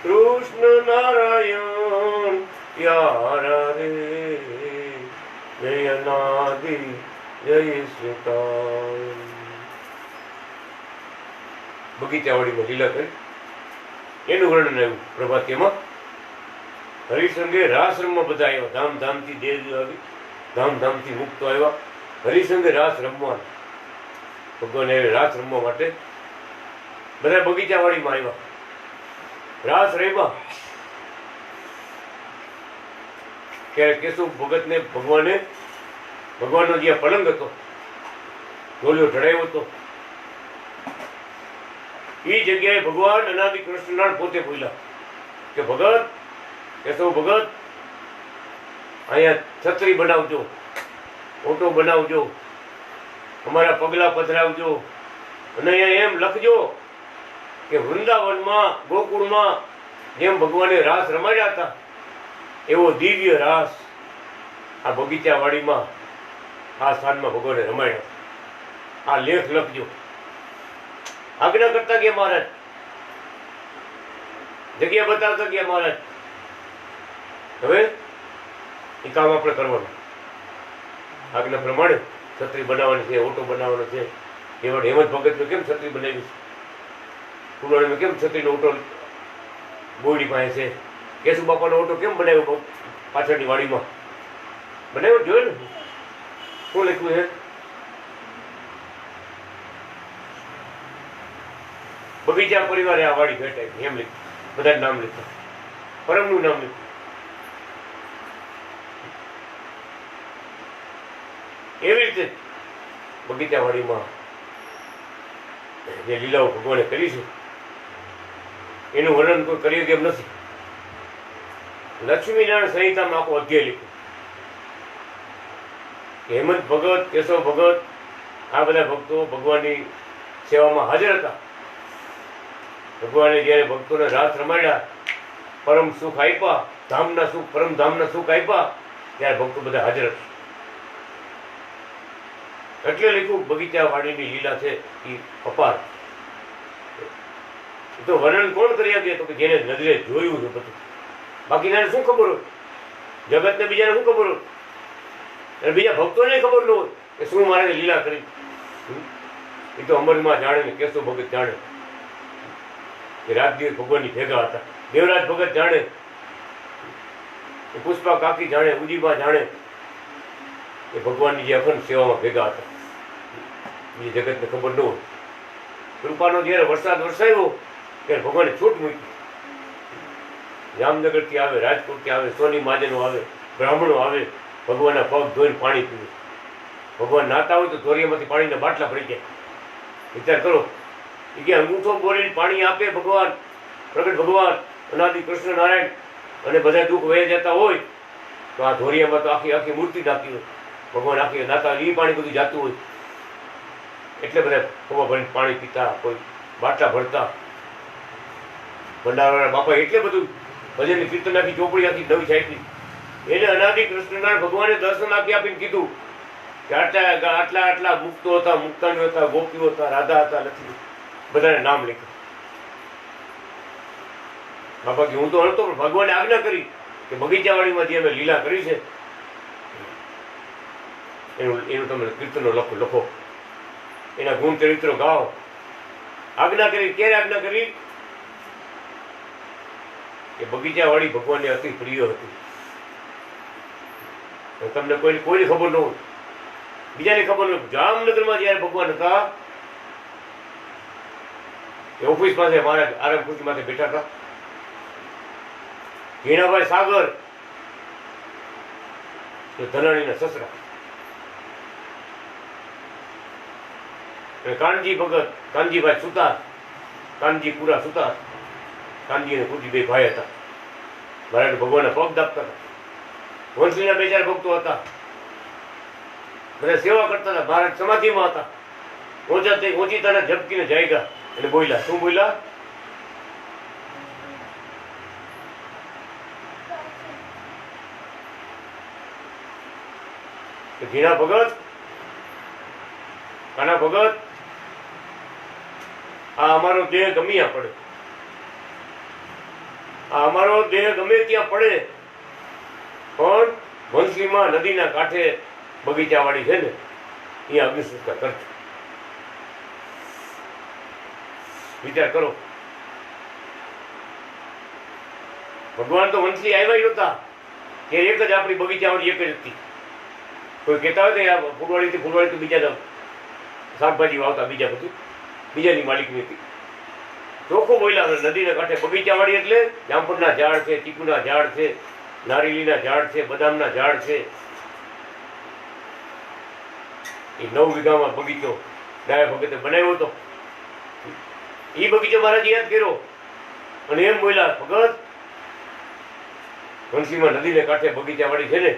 કૃષ્ણ નારાયણ પ્યારા રે જય નાદી જય શ્વેતાયન. બગીચાવાડીમાં લીલા કરી એનું વર્ણન આવ્યું પ્રભાતિયામાં. હરિસંગે રાસ રમવા બધા આવ્યા, ધામધામથી દેવ આવી, ધામધામથી મુક્તો આવ્યા. હરિસંગે રાસ રમવા, ભગવાન રાસ રમવા માટે બધા બગીચાવાડીમાં આવ્યા, રાસ રમ્યા. ત્યારે કેશવ ભગતને ભગવાનનો જ્યાં પલંગ હતો, ઢોલિયો ઢળાયો હતો, એ જગ્યાએ ભગવાન અનાદિ કૃષ્ણનાથ પોતે બોલ્યા કે ભગત, કેશવ ભગત, અહીંયા છત્રી બનાવજો, ઓટો બનાવજો, અમારા પગલા પધરાવજો, અને અહીંયા એમ લખજો કે વૃંદાવનમાં ગોકુળમાં જેમ ભગવાને રાસ રમાડ્યા હતા એવો દિવ્ય રાસ આ બગીચાવાડીમાં આ સ્થાનમાં ભગવાને રમાડ્યા. આ લેખ લખજો. આજ્ઞા કરતા ગયા મહારાજ, જગ્યા બતાવતા ગયા મહારાજ. હવે એ કામ આપણે કરવાનું. આજ્ઞા પ્રમાણે છત્રી બનાવવાની છે, ઓટો બનાવવાનો છે. એવા હેમંત ભગત કેમ છત્રી બનાવી છે, કુંડાળીમાં કેમ છત્રીનો ઓટો બોયડી પાસે છે, કેશુ બાપાનો ઓટો કેમ બનાવ્યો પાછળની વાડીમાં બનાવ્યો જોયો ને. શું લખ્યું છે? બગીચા પરિવારે આ વાડી ભેટ આવી એમ લખ્યું. બધા નામ લખ્યા, પરમનું નામ લખ્યું. એવી રીતે બગીચાવાડીમાં જે લીલાઓ ભગવાને કરી છે એનું વર્ણન કોઈ કરી કેમ નથી. લક્ષ્મીનારાયણ સંહિતામાં આખો અધ્યાય લખ્યો. હેમંત ભગત, કેશવ ભગત આ બધા ભક્તો ભગવાનની સેવામાં હાજર હતા. ભગવાને જ્યારે ભક્તોને રાસ રમાડ્યા, પરમ સુખ આપ્યા, ધામના સુખ, પરમ ધામના સુખ આપ્યા, ત્યારે ભક્તો બધા હાજર હતા. એટલે લખ્યું બગીચાવાડીની લીલા છે એ અપાર. તો વર્ણન કોણ કરી શકે? તો કે જેને નજરે જોયું છે બધું. બાકીનાને શું ખબર હોય? જગતને બીજાને શું ખબર હોય? અને બીજા ભક્તોને ખબર ન હોય કે શું મારે લીલા કરી. એ તો અમરમાં જાણે ને કેશવ ભગત જાણે કે રાત દિવસ ભગવાનની ભેગા હતા. દેવરાજ ભગત જાણે, પુષ્પા કાકી જાણે, ઉજીબા જાણે કે ભગવાનની જે અખંડ સેવામાં ભેગા હતા. બીજી જગતને ખબર ન હોય. કૃપાનો જ્યારે વરસાદ વરસાવ્યો ત્યારે ભગવાને છૂટ મૂકી. જામનગરથી આવે, રાજકોટથી આવે, સોની માજનો આવે, બ્રાહ્મણો આવે, ભગવાનના પગ ધોઈને પાણી પીવે. ભગવાન નાતા હોય તો ધોરિયામાંથી પાણીના બાટલા ભરી જાય. વિચાર કરો, એ કે અંગૂઠો બોલીને પાણી આપે ભગવાન, પ્રગટ ભગવાન અનાદિ કૃષ્ણ નારાયણ, અને બધા દુઃખ વહી જતા હોય તો આ ધોરિયામાં તો આખી આખી મૂર્તિ નાખી હોય. ભગવાન આખી નાતા એ પાણી બધું જાતું હોય. એટલે બધા ખોવા ભરીને પાણી પીતા, કોઈ બાટલા ભરતા. ભંડારાના બાપા એટલે બધું ભજનની કીર્તન આખી ચોપડી આખી નવી છાપી. એને અનાદિ કૃષ્ણનારાયણ ભગવાને દર્શન આપીને કીધું કે આટલા આટલા આટલા મુક્તો હતા, મુક્તાણીઓ હતા, ગોપીઓ હતા, રાધા હતા, લક્ષ્મી, બધાને નામ લખ્યું. બાપા કે હું તો હણતો, પણ ભગવાને આજ્ઞા કરી કે બગીચાવાડીમાં જે અમે લીલા કરી છે એનું તમે કીર્તનો લખો, એના ગુણ ચરિત્રો ગાઓ. આજ્ઞા કરી. ક્યારે આજ્ઞા કરી? કે બગીચાવાડી ભગવાનને અતિ પ્રિય હતી. તમને કોઈની ખબર ન હોય, બીજાની ખબર ન હોય. જામનગરમાં જયારે ભગવાન હતા એ ઓફિસ પાસે મારા આરામ ખુરશી માથે બેઠા હતા. હીણાભાઈ સાગર એ ધનાણીના સસરા, કાનજી ભગત, કાનજીભાઈ સુતાર, કાનજીપુરા સુતાર, કાનજી અને કુજી બે ભાઈ હતા. મારા ભગવાનના પગ દાબતા હતા. વંશીના બે ચાર ભક્તો હતા, બધા સેવા કરતા હતા. મહારાજ સમાધિમાં હતા. ઓચિતાના ઝબકીને જાયગા એટલે બોલ્યા. શું બોલ્યા? ઘીણા ભગત, કાના ભગત, આ અમારો દેહ ગમે ત્યાં પડે, આ અમારો દેહ ગમે ત્યાં પડે, પણ વંશલીમાં નદીના કાંઠે બગીચાવાડી છે ને અહીંયા અગ્નિ સંસ્કાર કરજો. વિચાર કરો, ભગવાન તો વંશલી આવ્યા નહોતા કે એક જ આપણી બગીચાવાડી એક જ હતી. કોઈ કહેતા હોય કે આ ફૂલવાડી તો બીજા શાકભાજી વાવતા, બીજા બધું બીજાની માલિકની હતી. ચોખ્ખું બોલ્યા, નદીના કાંઠે બગીચાવાડી એટલે જામફળના ઝાડ છે, ચીકુના ઝાડ છે, નારિયેળીના ઝાડ છે, બદામના ઝાડ છે. એ 9 વીઘામાં બગીચો ડાયા ભગતે બનાવ્યો હતો. એ બગીચો મહારાજ યાદ કર્યો અને એમ બોલ્યા, ભગત વંશીમાં નદીને કાંઠે બગીચાવાડી છે ને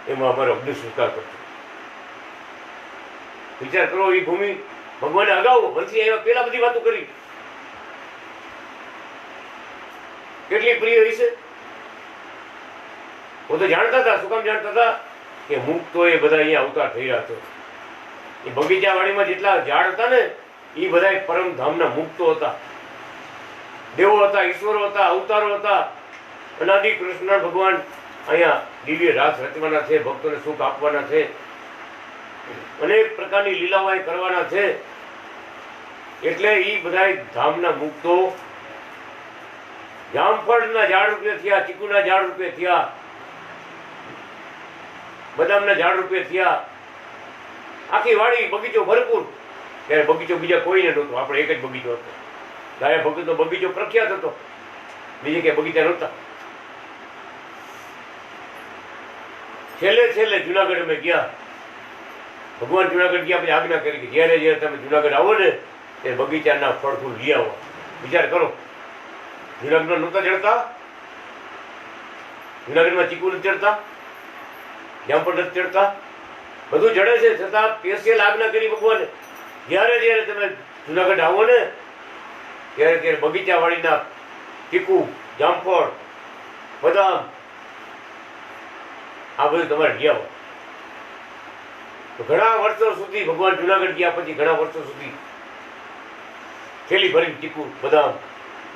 એમાં અમારો અગ્નિ સંસ્કાર કરજો. વિચાર કરો, એ ભૂમિ ભગવાને અગાઉ વંશી આવ્યા પેલા બધી વાતો કરી. કેટલી પ્રિય હશે. હું તો જાણતા હતા. શું કામ જાણતા હતા? કે મુક્તો એ બધા અહીંયા અવતાર થઈ રહ્યા છે. એ બગીચાવાડીમાં જેટલા ઝાડ હતા ને એ બધા પરમધામના મુક્તો હતા, દેવો હતા, ઈશ્વરો હતા, અવતારો હતા. અનાદિ કૃષ્ણ ભગવાન અહીંયા દિવ્ય રાસ રચવાના છે, ભક્તોને સુખ આપવાના છે, અનેક પ્રકારની લીલાઓ કરવાના છે. એટલે એ બધા ધામના મુક્તો જામફળના ઝાડ રૂપે થયા, ચીકુના ઝાડ રૂપે થયા, બદામના ઝાડ રૂપે થયા. આખી વાડી બગીચો ભરપૂર. ત્યારે બગીચો બીજા કોઈને નહોતો, આપણે એક જ બગીચો હતો. ગાયા ભગતનો બગીચો પ્રખ્યાત હતો, બીજે ક્યાંય બગીચા નહોતા. છેલ્લે જુનાગઢ અમે ગયા ભગવાન જુનાગઢ ગયા પછી આજ્ઞા કરી કે જ્યારે જ્યારે તમે જુનાગઢ આવો ને તે બગીચાના ફળ ફૂલ લઈ આવો. વિચાર કરો, જુનાગઢમાં નહોતા ચડતા, જુનાગઢમાં ચીકુ નથી ચડતા, જામફળ નથી ચડતા, બધું ચડે છે. છતાં સ્પેશિયલ આજ્ઞા કરી ભગવાને જ્યારે જ્યારે તમે જુનાગઢ આવો ને ત્યારે ત્યારે બગીચાવાળીના ચીકુ, જામફળ, બદામ આ બધું તમારે લઈ આવો. તો ઘણા વર્ષો સુધી ભગવાન જુનાગઢ ગયા પછી ઘણા વર્ષો સુધી થેલી ભરી ચીકુ, બદામ,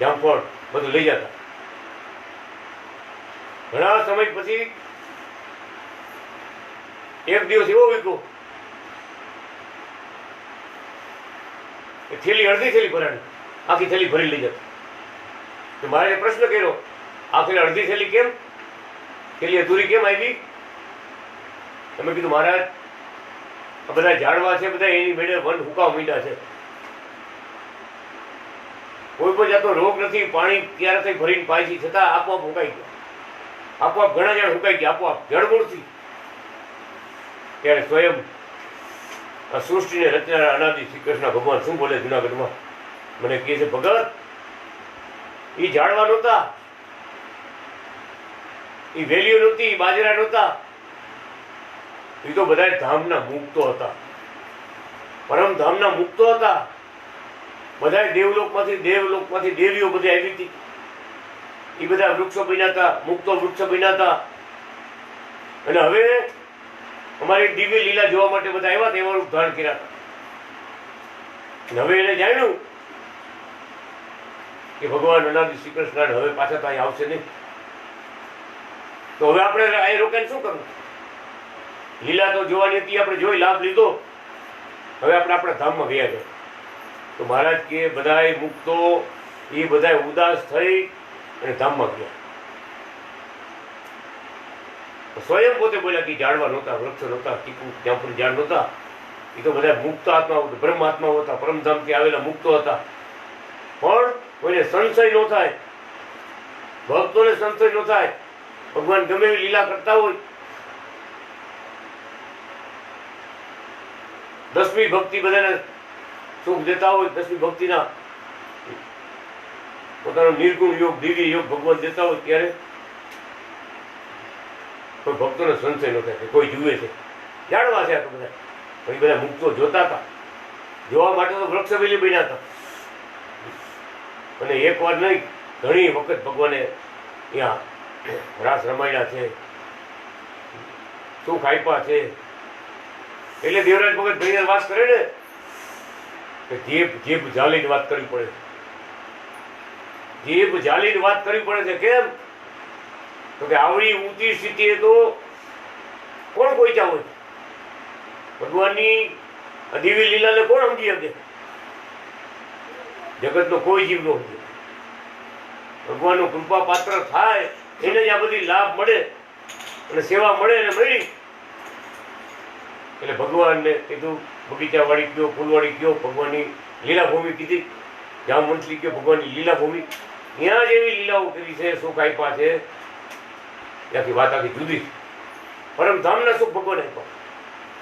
જામફળ બધું લઈ જતા. ઘણા સમય પછી એક દિવસ એવો વીકો થેલી અડધી થેલી ભરાણી, આખી થેલી ભરી લઈ જતા. તો મારે પ્રશ્ન કર્યો, આખી અડધી થેલી કેમ, થેલી અધૂરી કેમ આવી? તમે કીધું મહારાજ આ બધા ઝાડવા છે, બધા એની મેળે વન હુકાવા માંડ્યા છે. કોઈ પણ જાતનો રોગ નથી, પાણી ક્યારે થઈ ભરીને પાય છે, છતાં આપોઆપ હુકાઈ ગયા. આપોઆપ ઘણા ઝાડ હુકાઈ ગયા, આપોઆપ જળમૂળથી. ત્યારે સ્વયં આ સૃષ્ટિને રચનારા અનાદિ શ્રી કૃષ્ણ ભગવાન શું બોલે જુનાગઢમાં? મને કહે છે, ભગત એ ઝાડવા નહોતા, એ વેલીઓ નહોતી, એ બાજરા નહોતા, એ તો બધા ધામના મુક્તો હતા, પરમ ધામના મુક્તો હતા. બધા દેવલોકમાંથી દેવીઓ બધી આવી હતી. એ બધા વૃક્ષો બન્યા હતા, મુક્તો વૃક્ષો બન્યા હતા. અને હવે અમારી દિવ્ય લીલા જોવા માટે બધા આવ્યા હતા, એવા રૂપ ધારણ કર્યા હતા. હવે એને જાણ્યું કે ભગવાન અનાદિ શ્રી કૃષ્ણ હવે પાછા તો અહીં આવશે નહીં. તો હવે આપણે અહીં રોકાઈને શું કરવું? લીલા તો જોવાની હતી, આપણે જોઈ, લાભ લીધો, હવે આપણે આપણા ધામમાં ગયા ગયા. તો મહારાજ કે બધાય મુક્તો એ બધાય ઉદાસ થઈ અને ધામમાં ગયા. સ્વયં પોતે બોલ્યા કે ઝાડવા નહોતા, વૃક્ષ નહોતા, ચીકુ, જામફળ ઝાડ નહોતા, એ તો બધા મુક્ત આત્માઓ, બ્રહ્માત્માઓ હતા, પરમધામથી આવેલા મુક્તો હતા. પણ કોઈને સંશય ન થાય, ભક્તોને સંશય ન થાય. ભગવાન ગમે એવી લીલા કરતા હોય, 10મી ભક્તિ બધાને સુખ દેતા હોય, 10મી ભક્તિના પોતાનો નિર્ગુણ યોગ, દિવ્ય યોગ ભગવાન દેતા હોય, ત્યારે કોઈ ભક્તોને સંશય ન થાય, કોઈ જુએ છે, જાણવા છે આ તો બધા. પણ એ બધા મુક્તો જોતા હતા, જોવા માટે તો વૃક્ષ વેલી બન્યા હતા. અને એક વાર નહીં, ઘણી વખત ભગવાને ત્યાં રાસ રમાડ્યા છે, સુખ આપ્યા છે. એટલે દેવરાજ ભગત ભાઈ વાત કરે ને કે જીભ જાલીને વાત કરવી પડે, જીભ જાલીને વાત કરવી પડે છે. કેમ? તો કે આવડી ઊંચી સ્થિતિએ તો કોણ પહોંચ્યા હોય? ભગવાનની દિવ્ય લીલાને કોણ સમજી શકે? જગતનો કોઈ જીવ ન સમજે. ભગવાનનું કૃપા પાત્ર થાય એને જ આ બધી લાભ મળે અને સેવા મળે અને મળી. એટલે ભગવાનને કીધું, બગીચાવાળી કયો, ફૂલવાળી કયો, ભગવાનની લીલાભૂમિ કીધી, જામવંથલી કયો, ભગવાનની લીલાભૂમિ. ત્યાં જેવી લીલાઓ કરી છે, સુખ આપ્યા છે, ત્યાંથી વાત આખી જુદી. પરમધામના સુખ ભગવાન આપ્યા,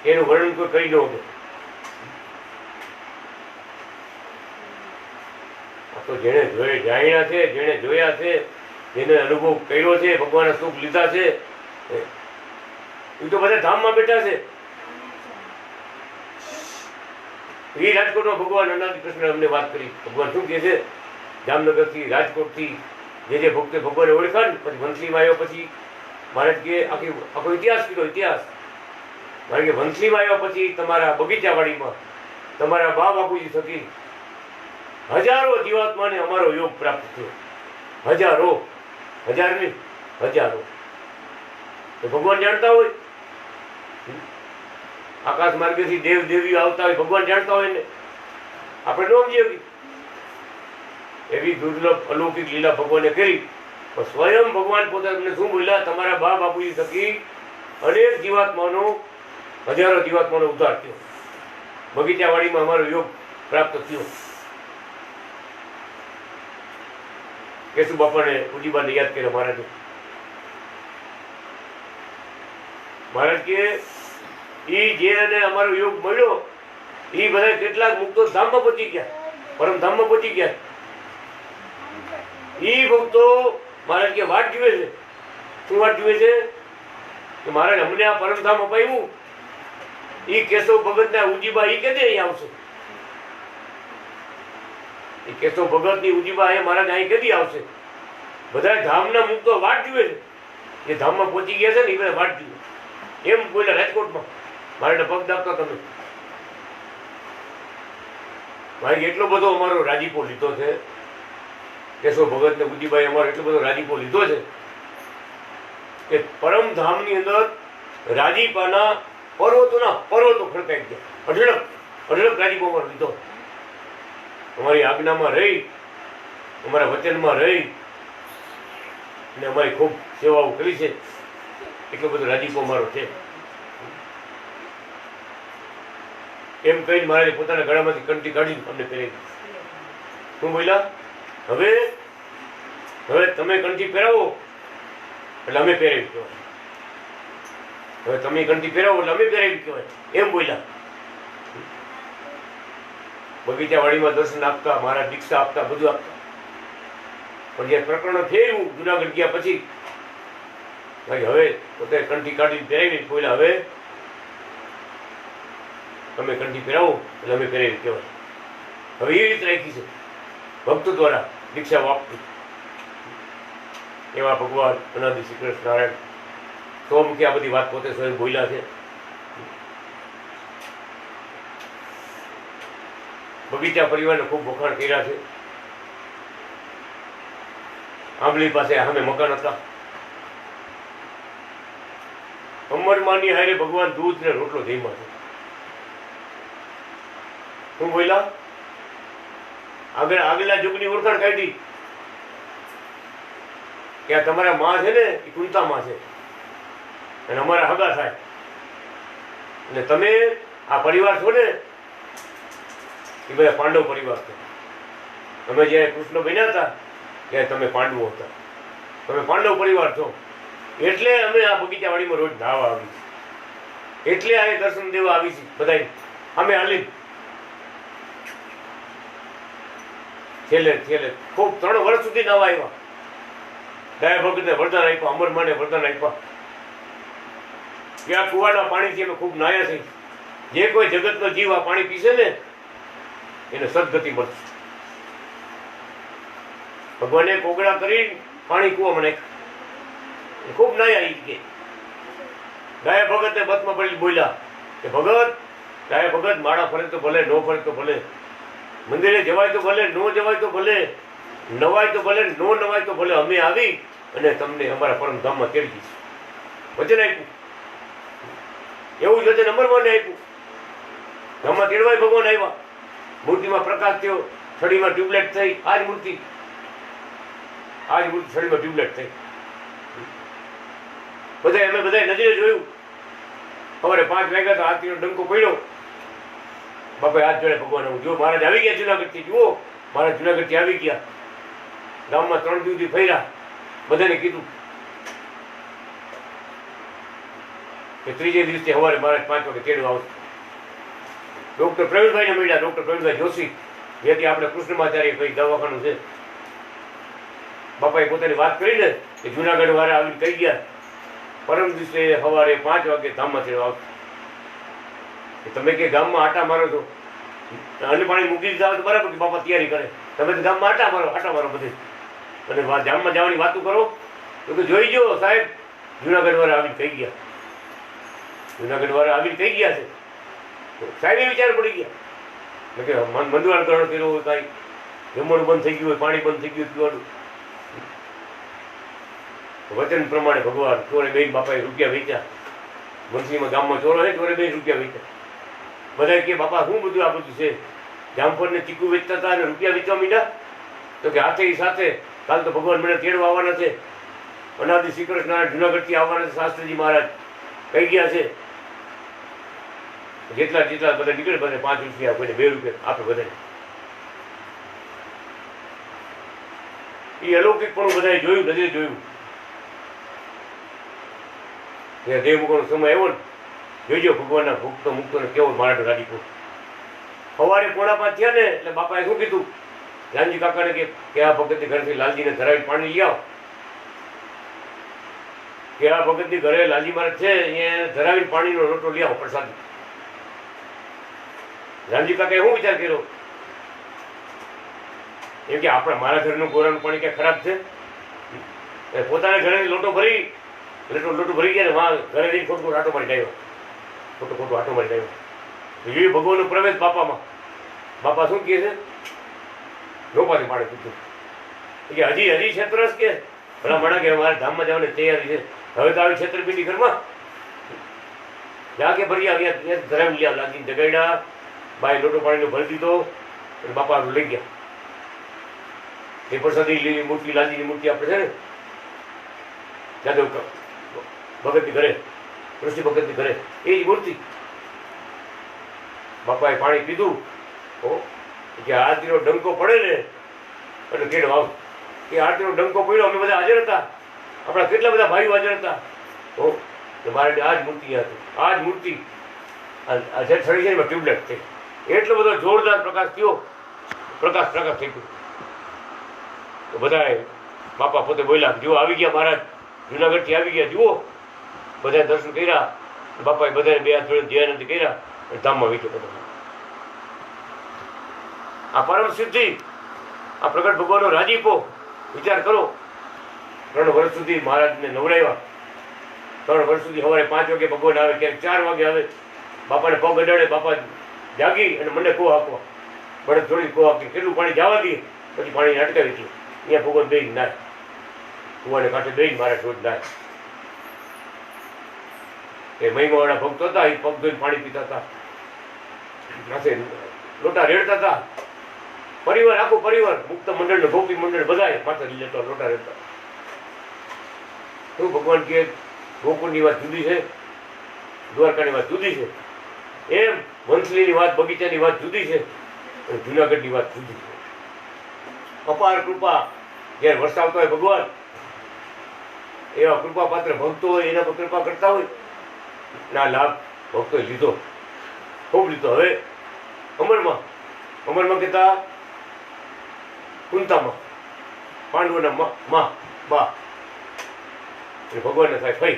એનું વર્ણન કોઈ કરી ન શકે. તો જેને જાણ્યા છે, જેને જોયા છે, જેને અનુભવ કર્યો છે, ભગવાનના સુખ લીધા છે, એ તો બધા ધામમાં બેઠા છે. એ રાજકોટમાં ભગવાન અનાદિ કૃષ્ણ અમને વાત કરી. ભગવાન શું કહે છે? જામનગરથી, રાજકોટથી જે ભક્તે ભગવાને ઓળખાણ, પછી વંથલીમાં આવ્યો, પછી મહારાજ કે આખો ઇતિહાસ કીધો. ઇતિહાસ કારણ કે વંથલીમાં આવ્યા પછી તમારા બગીચાવાડીમાં તમારા બા બાપુજી થકી હજારો જીવાત્માને અમારો યોગ પ્રાપ્ત થયો. હજારો, હજાર નહીં, હજારો. તો ભગવાન જાણતા હોય, આકાશ માર્ગેથી દેવ દેવીઓ આવતા હોય, ભગવાન જાણતા હોય ને આપણે ન સમજીએ. એવી દુર્લભ અલૌકિક લીલા ભગવાને કરી. પણ સ્વયં ભગવાન પોતે તમને શું બોલ્યા? તમારા બા બાપુજી થકી અનેક જીવાત્માનો, હજારો જીવાત્માનો ઉદ્ધાર થયો. બગીચાવાડીમાં અમારો યોગ પ્રાપ્ત થયો. કેશુ બાપાને, પૂજીબાને યાદ કર્યા મહારાજે. મહારાજ કે એ જેને અમારો યોગ મળ્યો એ બધા કેટલાક મુક્તો ધામમાં પહોંચી ગયા, પરમધામમાં પહોંચી ગયા. એ ભક્તો મહારાજ કે વાટ જુએ છે. શું વાટ જુએ છે? કે મહારાજ અમને આ પરમધામ અપાયું. એ કેશવ ભગત ના ઉજીબા એ કે અહીં આવશે. એ કેશવ ભગત ની ઉજીબા એ મહારાજ અહીં કેદી આવશે? બધા ધામના મુક્તો વાટ જુએ છે. જે ધામમાં પહોંચી ગયા છે ને એ બધા વાટ જુએ. એમ બોલ્યા રાજકોટમાં મારે પગ દાબતા તમે. ભાઈ એટલો બધો અમારો રાજીપો લીધો છે. કેશવ ભગત ને બુદ્ધિભાઈ અમારો એટલો બધો રાજીપો લીધો છે કે પરમધામની અંદર રાજીપાના પર્વતોના પર્વતો ખડકાઈ ગયા. અઢળક રાજીપો અમારો લીધો. અમારી આજ્ઞામાં રહી, અમારા વચનમાં રહી અને અમારી ખૂબ સેવાઓ કરી છે. એટલો બધો રાજીપો અમારો છે. એમ કહીને મારે પોતાના ગળામાંથી કંઠી કાઢી અમને પહેરી. શું બોલ્યા? હવે તમે કંઠી પહેરાવો એટલે અમે પહેરાવી કહેવાય. હવે તમે કંઠી પહેરાવો એટલે અમે પહેરાવી કહેવાય. એમ બોલ્યા. બગીચાવાડીમાં દર્શન આપતા, મારા દીક્ષા આપતા, બધું આપતા. પણ જે પ્રકરણ થયું જુનાગઢ ગયા પછી ભાઈ હવે પોતે કંઠી કાઢીને પહેરાવી બોલ્યા હવે તમે કંઠી પહેરાવો એટલે અમે પહેરાવી કહેવાય. હવે એ રીત રાખી છે ભક્તો દ્વારા દીક્ષાઓ આપતી. એવા ભગવાન અનાદિ શ્રી કૃષ્ણ નારાયણ સ્વમુખી આ બધી વાત પોતે સ્વયં બોલ્યા છે. બગીચા પરિવારને ખૂબ વખાણ કર્યા છે. આંબલી પાસે સામે મકાન હતા. અમરમાની હારે ભગવાન દૂધ ને રોટલો જઈમાં છે. શું બોલ્યા? આગલા યુગની ઓળખાણ કાઢી કે આ તમારા માં છે ને એ કુંતા માં છે અને અમારા હગા થાય અને તમે આ પરિવાર છો ને એ બધા પાંડવ પરિવાર છે. તમે જયારે કૃષ્ણ બન્યા હતા ત્યારે તમે પાંડવો હતા. તમે પાંડવ પરિવાર છો એટલે અમે આ બગીચાવાડીમાં રોજ નાહવા આવી છે. એટલે આ દર્શન દેવા આવી છે બધા અમે હાલી. છેલ્લે ખૂબ 3 વર્ષ સુધી નાવા આવ્યા. દયા ભગતને વરદાન આપ્યા, અમરમાને વરદાન આપ્યા કે આ કુવાના પાણીથી અમે ખૂબ નાયા છે. જે કોઈ જગતનો જીવ આ પાણી પીશે ને એને સદગતિ મળશે. ભગવાને કોગળા કરી પાણી કુવામાં નાખ્યું. ખૂબ નાયા ઈ કે દયા ભગતને બસમાં પડી બોલ્યા કે ભગત, દયા ભગત માળા ફરે તો ભલે, નો ફરે તો ભલે, મંદિરે જવાય તો ભલે, નો જવાય તો ભલે, નવાય તો ભલે, નો નવાય તો ભલે, અમે આવી અને તમને અમારા પરમધામમાં તેડી દઈશું. વચન આપ્યું. એવું જ વચન અમરમાને આપ્યું. ધામમાં તેડવાય ભગવાન આવ્યા. મૂર્તિમાં પ્રકાશ થયો, છડીમાં ટ્યુબલાઇટ થઈ. આ જ મૂર્તિ છડીમાં ટ્યુબલાઇટ થઈ. અમે બધા નજરે જોયું. સવારે 5 વાગ્યા તો આરતીનો ડંકો પડ્યો. બાપા હાથ જોડે ભગવાન હું જો મહારાજ આવી ગયા જુનાગઢથી. જુઓ મહારાજ જુનાગઢથી આવી ગયા. ગામમાં 3 દિવસથી ફર્યા. બધાને કીધું કે ત્રીજે દિવસથી સવારે મહારાજ 5 વાગે તેડવા આવશે. ડોક્ટર પ્રવીણભાઈને મળ્યા. ડોક્ટર પ્રવીણભાઈ જોશી જેથી આપણે કૃષ્ણમાચાર્ય કઈ દવાખાનું છે. બાપાએ પોતાની વાત કરીને કે જુનાગઢ વાળા આવીને કહી ગયા પરમ દિવસે સવારે 5 વાગે ધામમાં તેડવા આવશે. તમે કે ગામમાં આટા મારો છો અને પાણી મૂકી જાવ તો બરાબર. બાપા તૈયારી કરે. તમે તો ગામમાં આટા મારો બધે અને ગામમાં જવાની વાતો કરો તો જોઈ જો સાહેબ જુનાગઢ વાળા આવીને કહી ગયા. જુનાગઢ વાળા આવીને કહી ગયા છે. સાહેબ વિચાર પડી ગયા કે મંદવાળ ગ્રહણ કર્યો હોય, કાંઈ જમવાનું બંધ થઈ ગયું હોય, પાણી બંધ થઈ ગયું પીવાનું. વચન પ્રમાણે ભગવાન ચોરે બેન બાપાએ રૂપિયા વેચ્યા. મુનસીમાં ગામમાં ચોરો છે, ચોરે બેન રૂપિયા વેચ્યા. બધા કે બાપા શું બધું આ બધું છે? જામફળને ચીકુ વેચતા હતા અને રૂપિયા વેચવા માંડ્યા. તો કે હાથે સાથે કાલ તો ભગવાન મને તેડવા આવવાના છે. અનાદિ શ્રી કૃષ્ણ જુનાગઢથી આવવાના છે. શાસ્ત્રીજી મહારાજ કહી ગયા છે. જેટલા બધા નીકળે બધા 5 રૂપિયા, કોઈને 2 રૂપિયા આપે. બધા એ અલૌકિક પણ બધાએ જોયું, નજરે જોયું. દેવ મુકવાનો સમય આવ્યો ને જોજો ભગવાનના ભક્તો મુક્તોને કેવો મારાઠો રાજીપો. સવારે 4:45 થયા ને એટલે બાપાએ શું કીધું રામજી કાકાને કે આ ભગતની ઘરેથી લાલજીને ધરાવીને પાણી લઈ આવો. કે આ ભગતની ઘરે લાલજી મહારાજ છે અહીંયા ધરાવીને પાણીનો લોટો લઈ આવો પ્રસાદ. રામજી કાકાએ શું વિચાર કર્યો એમ કે આપણા મારા ઘરનું ગોરાનું પાણી ક્યાં ખરાબ છે? પોતાના ઘરે લોટો ભરી લોટો ભરી ગયા ને વાં ઘરે જઈને ખોટું આટો મારી ડાયો, ખોટું આટો મારી ડાયો. એ ભગવાનનો પ્રવેશ બાપામાં. બાપા શું કહે છે? લોપાથી પાણી પીધું કે હજી છેતરસ કે ભલા મણા કે મારે ધામમાં જવાની તૈયારી છે. હવે તો આવી છેતરપિંડી ઘરમાં જાગે ભરી આવ્યા ધરાવી લ્યા લાગીને જગાડ્યા. બાય લોટો પાણીનો ભરી દીધો અને બાપા લઈ ગયા. એ પ્રસાદી મૂર્તિ લાલજીની મૂર્તિ આપણે છે ને જાદવ ભગતની ઘરે કૃષ્ણ ભગતની ઘરે એ જ મૂર્તિ. બાપાએ પાણી પીધું કે આરતીનો ડંકો પડે ને એટલે કેડ વાવ કે આરતીનો ડંકો પડ્યો. અમે બધા હાજર હતા, આપણા કેટલા બધા ભાઈઓ હાજર હતા. મારે આ જ મૂર્તિ હતી, આ જ મૂર્તિ જે છડી છે એમાં ટ્યુબલાઇટ થઈ. એટલો બધો જોરદાર પ્રકાશ થયો, પ્રકાશ થઈ ગયો. તો બધાએ બાપા પોતે બોલ્યા જુઓ આવી ગયા મહારાજ, જુનાગઢથી આવી ગયા, જુઓ. બધાએ દર્શન કર્યા. બાપાએ બધાને 2 હાથ જોડીને દયાનંદ કર્યા અને ધામમાં વીખ્યો બધા. આ પરમ સિદ્ધિ, આ પ્રગટ ભગવાનનો રાજીપો વિચાર કરો. 3 વર્ષ સુધી મહારાજને નવડાવ્યા. 3 વર્ષ સુધી સવારે 5 વાગે ભગવાન આવે, ક્યારેક 4 વાગે આવે. બાપાને પગ અડાડે, બાપા જાગી અને મને કોહ આપવા બળદ થોડી કોહ આપી. કેટલું પાણી જવા દઈએ પછી પાણી અટકાવી દઈએ. અહીંયા ભગવાન દઈ નાય, કુવાને કાંઠે દઈ મારા રોજ નાય. એ મહિમાવાળા ભક્તો હતા, એ પગ ધોઈને પાણી પીતા હતા, માથે લોટા રેડતા હતા. પરિવાર, આખો પરિવાર, મુક્ત મંડળ, ગોપી મંડળ બધાએ માથે લેતો લોટા રેડતા. શું ભગવાન કે ગોકુળની વાત જુદી છે, દ્વારકાની વાત જુદી છે. એમ વંથલીની વાત, બગીચાની વાત જુદી છે અને જુનાગઢની વાત જુદી છે. અપાર કૃપા જ્યારે વરસાવતો હોય ભગવાન, એવા કૃપા પાત્ર ભક્તો હોય એના પર કૃપા કરતા હોય. ના લાભ ભક્તોએ લીધો, ખૂબ લીધો. હવે અમરમાં કહેતા કુંતામાં પાંડવોના માં બા અને ભગવાનને થાય ફઈ.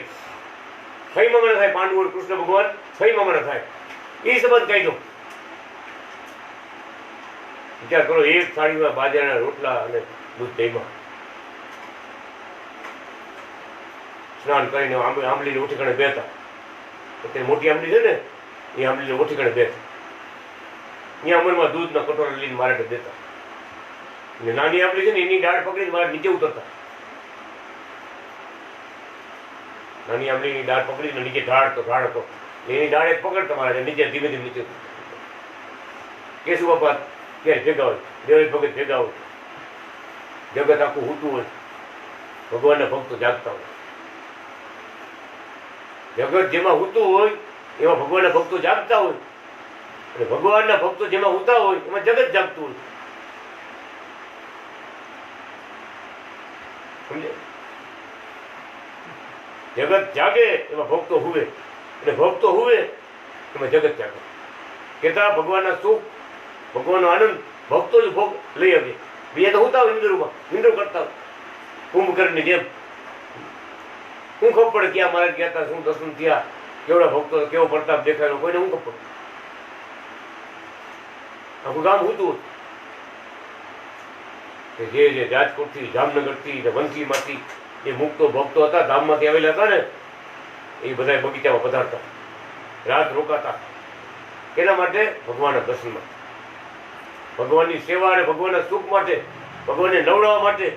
ફઈ મામાને થાય પાંડવો કૃષ્ણ ભગવાન ફઈ મામાને થાય. એ સંબંધ કહી દો. વિચાર કરો, એક થાળીમાં બાજરાના રોટલા અને દૂધ દહીંમાં સ્નાન કરીને આંબલીને ઓઠીકણે બેતા. તે મોટી આંબલી છે ને એ આંબલીને ઓઠીકણે બેતા. અહીંયા અમરમાં દૂધના કટોરા લઈને મારે દેતા. અને નાની આંબલી છે ને એની ડાળ પકડીને મારે નીચે ઉતરતા. નાની આંબલીની ડાળ પકડીને નીચે ઢાળ હતો એની ડાળ એક પકડતા મારે નીચે ધીમે ધીમે નીચે. કેશુ બાપા ક્યારે ભેગા હોય, દેવ ભગત ભેગા હોય, જગત આખું હૂતું હોય, ભગવાનના ભક્તો જાગતા હોય. જગત જેમાં હૂતું હોય એમાં ભગવાનના ભક્તો જાગતા હોય અને ભગવાનના ભક્તો જેમાં હૂતા હોય એમાં જગત જાગતું હોય. સમજે? જગત જાગે એમાં ભક્તો હુવે અને ભક્તો હુવે એમાં જગત જાગે. કેતા ભગવાનના સુખ, ભગવાનનો આનંદ ભક્તો જ ભોગ લઈ આવે. બીજા તો હોતા હોય નિંદ્રો કરતા હોય કુંભકર્ણની જેમ. શું ખબર પડે ક્યાં મારા ગયા હતા, શું દર્શન થયા, કેવડા ભક્તો, કેવો પ્રતાપ દેખાયો, કોઈને શું ખબર? આખું ગામ હોતું હોય. જે રાજકોટથી, જામનગરથી, વંથલીમાંથી એ મુક્તો ભક્તો હતા, ધામમાંથી આવેલા હતા ને, એ બધા બગીચામાં પધારતા, રાત રોકાતા. એના માટે ભગવાનના દર્શનમાં, ભગવાનની સેવા અને ભગવાનના સુખ માટે, ભગવાનને નવડાવવા માટે,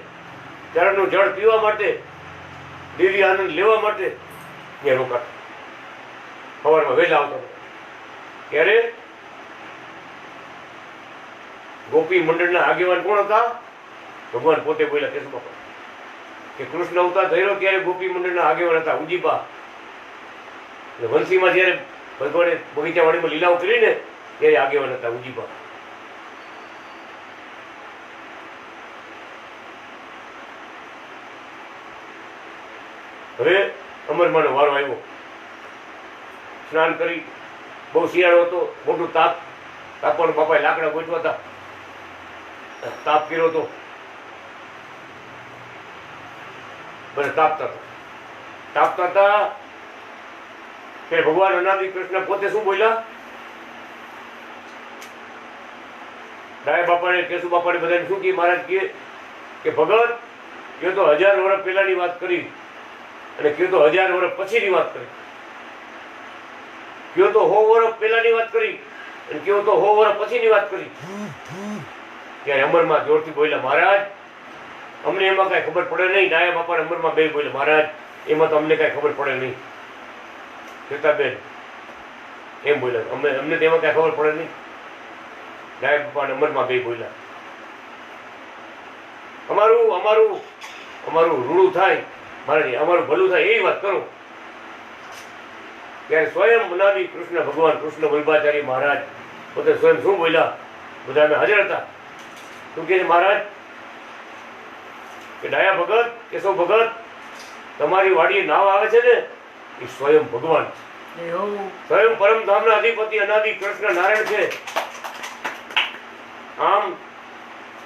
ચરણનું જળ પીવા માટે, દિવ્ય આનંદ લેવા માટે ત્યાં રોકાતા. સવારમાં વહેલા આવતા. ત્યારે ગોપી મંડળના આગેવાન કોણ હતા? ભગવાન પોતે બોલ્યા કેશુ બાપા કે કૃષ્ણ અવતાર થયેલો ત્યારે ગોપી મંડળના આગેવાન હતા ઉજીબા. વંશીમાં જયારે ભગવાને બગીચાવાડીમાં લીલાઓ કરી ને ત્યારે આગેવાન હતા ઉજીબા. હવે અમરમાનો વારો આવ્યો. સ્નાન કરી, બહુ શિયાળો હતો, મોટું તાપણ બાપાએ લાકડા ગોઠવા હતા, તાપ કર્યો હતો, બધા તાપતા હતા કે ભગવાન અનાદિ કૃષ્ણ પોતે શું બોલ્યા? ડાયા બાપાને, કેશુ બાપાને બધાને શું કહે? મહારાજ કહે કે ભગત, કયો તો 1000 વર્ષ પહેલાની વાત કરી અને કયો તો 1000 વર્ષ પછીની વાત કરી, કયો તો 100 વર્ષ પહેલાની વાત કરી અને કયો તો 100 વર્ષ પછીની વાત કરી. ત્યારે અમરમાં જોરથી બોલ્યા, મહારાજ અમને એમાં કઈ ખબર પડે નહીં. ડાયા બાપાને અમરમાં બે બોલ્યા, મહારાજ એમાં તો અમને કઈ ખબર પડે નહીં. બેન એમ બોલ્યા, અમને તો એમાં કઈ ખબર પડે નહીં. ડાયા બાપાને અમરમાં બે બોલ્યા, અમારું રૂડું થાય મહારાજ, અમારું ભલું થાય એવી વાત કરો. ત્યારે સ્વયં અનાદિ કૃષ્ણ ભગવાન કૃષ્ણ વલ્લભાચાર્ય મહારાજ પોતે સ્વયં શું બોલ્યા? બધા અમે હાજર હતા. શું કહે છે મહારાજ કે ડાયા ભગત, કેશવ ભગત, તમારી વાડીએ નાવ આવે છે ને એ સ્વયં ભગવાન છે, સ્વયં પરમધામના અધિપતિ અનાદિ કૃષ્ણ નારાયણ છે. આમ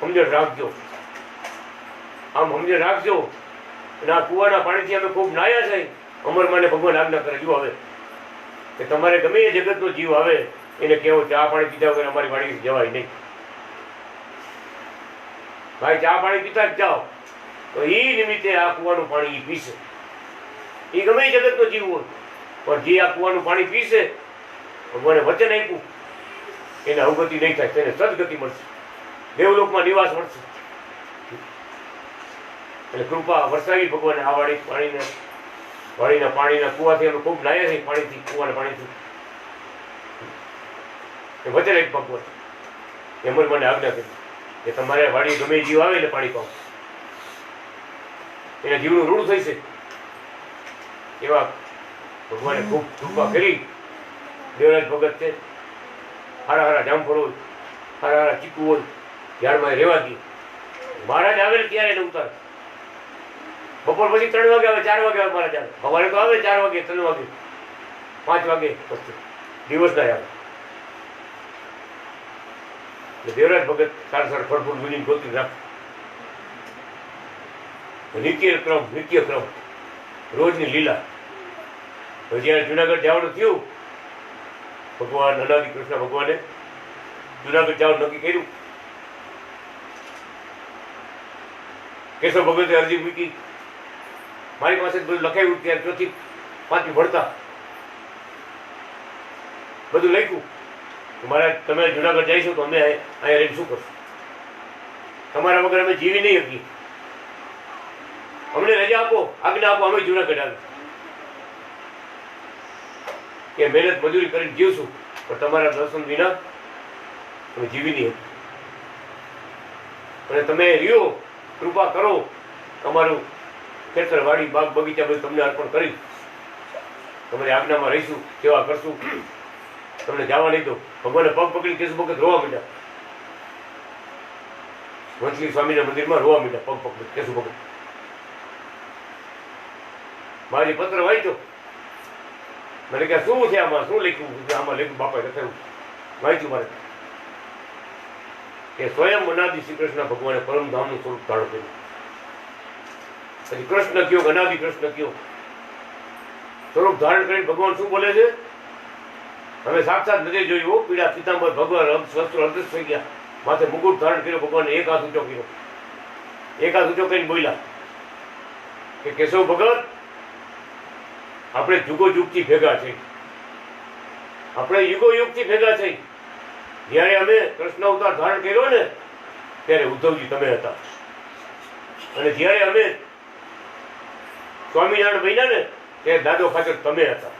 સમજણ રાખજો, આમ સમજણ રાખજો. અને આ કુવાના પાણીથી અમે ખૂબ નાયા છે. અમરમાને ભગવાન આજ્ઞા કરે, જો હવે કે તમારે ગમે એ જગતનો જીવ આવે એને કહેવો ચા પાણી પીધા વગર અમારી વાડીથી જવાય નહીં. ભાઈ ચા પાણી પીતા જ જાઓ તો એ નિમિત્તે આ કુવાનું પાણી એ પીશે. એ ગમે એ જગતનો જીવ હોય પણ જે આ કુવાનું પાણી પીશે, ભગવાને વચન આપ્યું એને અવગતિ નહીં થાય, તેને સદગતિ મળશે, દેવલોકમાં નિવાસ મળશે. એટલે કૃપા વરસાવી ભગવાને આ વાડીના પાણીના કુવાથી અમે ખૂબ નાયા છે. પાણીથી, કુવાના પાણીથી વચન આપ્યું ભગવાન. એમ જ મને આજ્ઞા કરી કે તમારે વાડી ગમે જીવ આવે એટલે પાણી પાવ, એના જીવનું ઋણ થઈ છે. એવા ભગવાને ખૂબ કૃપા કરી. દેવરાજ ભગત છે, હારા જામફળ હોય, હારા ચીકુ હોય, ઝાડમાં રહેવા દે. મહારાજ આવે ને ત્યારે એને ઉતારે. બપોર પછી 3 વાગે આવે, 4 વાગે આવે મહારાજ આવે. સવારે તો આવે 4 વાગે, 3 વાગે, 5 વાગે, પછી દિવસના આવે. દેવરાજ ભગત સાર ફળફૂલ વિની ગોતી રાખ. નિત્ય ક્રમ રોજની લીલા. જ્યારે જુનાગઢ જવાનું થયું, ભગવાન અનાદિ કૃષ્ણ ભગવાને જુનાગઢ જવાનું નક્કી કર્યું. કેશવ ભગતે અરજી મૂકી, મારી પાસે બધું લખાયું. ત્યારે 4થી 5મી ભણતા બધું લખ્યું. મહારાજ તમે જુનાગઢ જઈશું તો અમે અહીંયા રહીને શું કરશું? તમારા વગર અમે જીવી નહીં શકીએ. અમને રજા આપો, આજ્ઞા આપો, અમે જુનાગઢ આવી કે મહેનત મજૂરી કરીને જીવશું, પણ તમારા દર્શન વિના અમે જીવી નહીં શકીએ. અને તમે રહ્યો, કૃપા કરો, અમારું ખેતર, વાડી, બાગ, બગીચા બધું તમને અર્પણ કરી તમારી આજ્ઞામાં રહીશું, સેવા કરશું, તમને જવા નહીં દો. ભગવાને પગ પકડી કેશવ ભગત રોવા માંડ્યા. વંથલી સ્વામીના મંદિરમાં રોવા માંડ્યા પગ પકડી કેશવ ભગત. મારી પત્ર વાંચ્યો, મને કે શું છે આમાં, શું લખ્યું? આમાં લખ્યું બાપાએ લખાયું, વાંચ્યું મારે કે સ્વયં અનાદિ શ્રી કૃષ્ણ ભગવાને પરમધામનું સ્વરૂપ ધારણ કર્યું. પછી કૃષ્ણ કયો, અનાદિ કૃષ્ણ કયો સ્વરૂપ ધારણ કરીને ભગવાન શું બોલે છે? હવે સાક્ષાત નથી જોયું. પીડા પિતાંબર ભગવાન વસ્ત્રો અદૃશ્ય થઈ ગયા, માથે મુકુટ ધારણ કર્યો. ભગવાને એક હાથ ઊંચો કર્યો, એક હાથ ઊંચો કરીને બોલ્યા કે કેશવ ભગત, આપણે યુગોયુગથી ભેગા છે, આપણે યુગોયુગથી ભેગા છે. જ્યારે અમે કૃષ્ણ અવતાર ધારણ કર્યો ને ત્યારે ઉદ્ધવજી તમે હતા, અને જ્યારે અમે સ્વામિનારાયણ બન્યા ને ત્યારે દાદો ખાચર તમે હતા,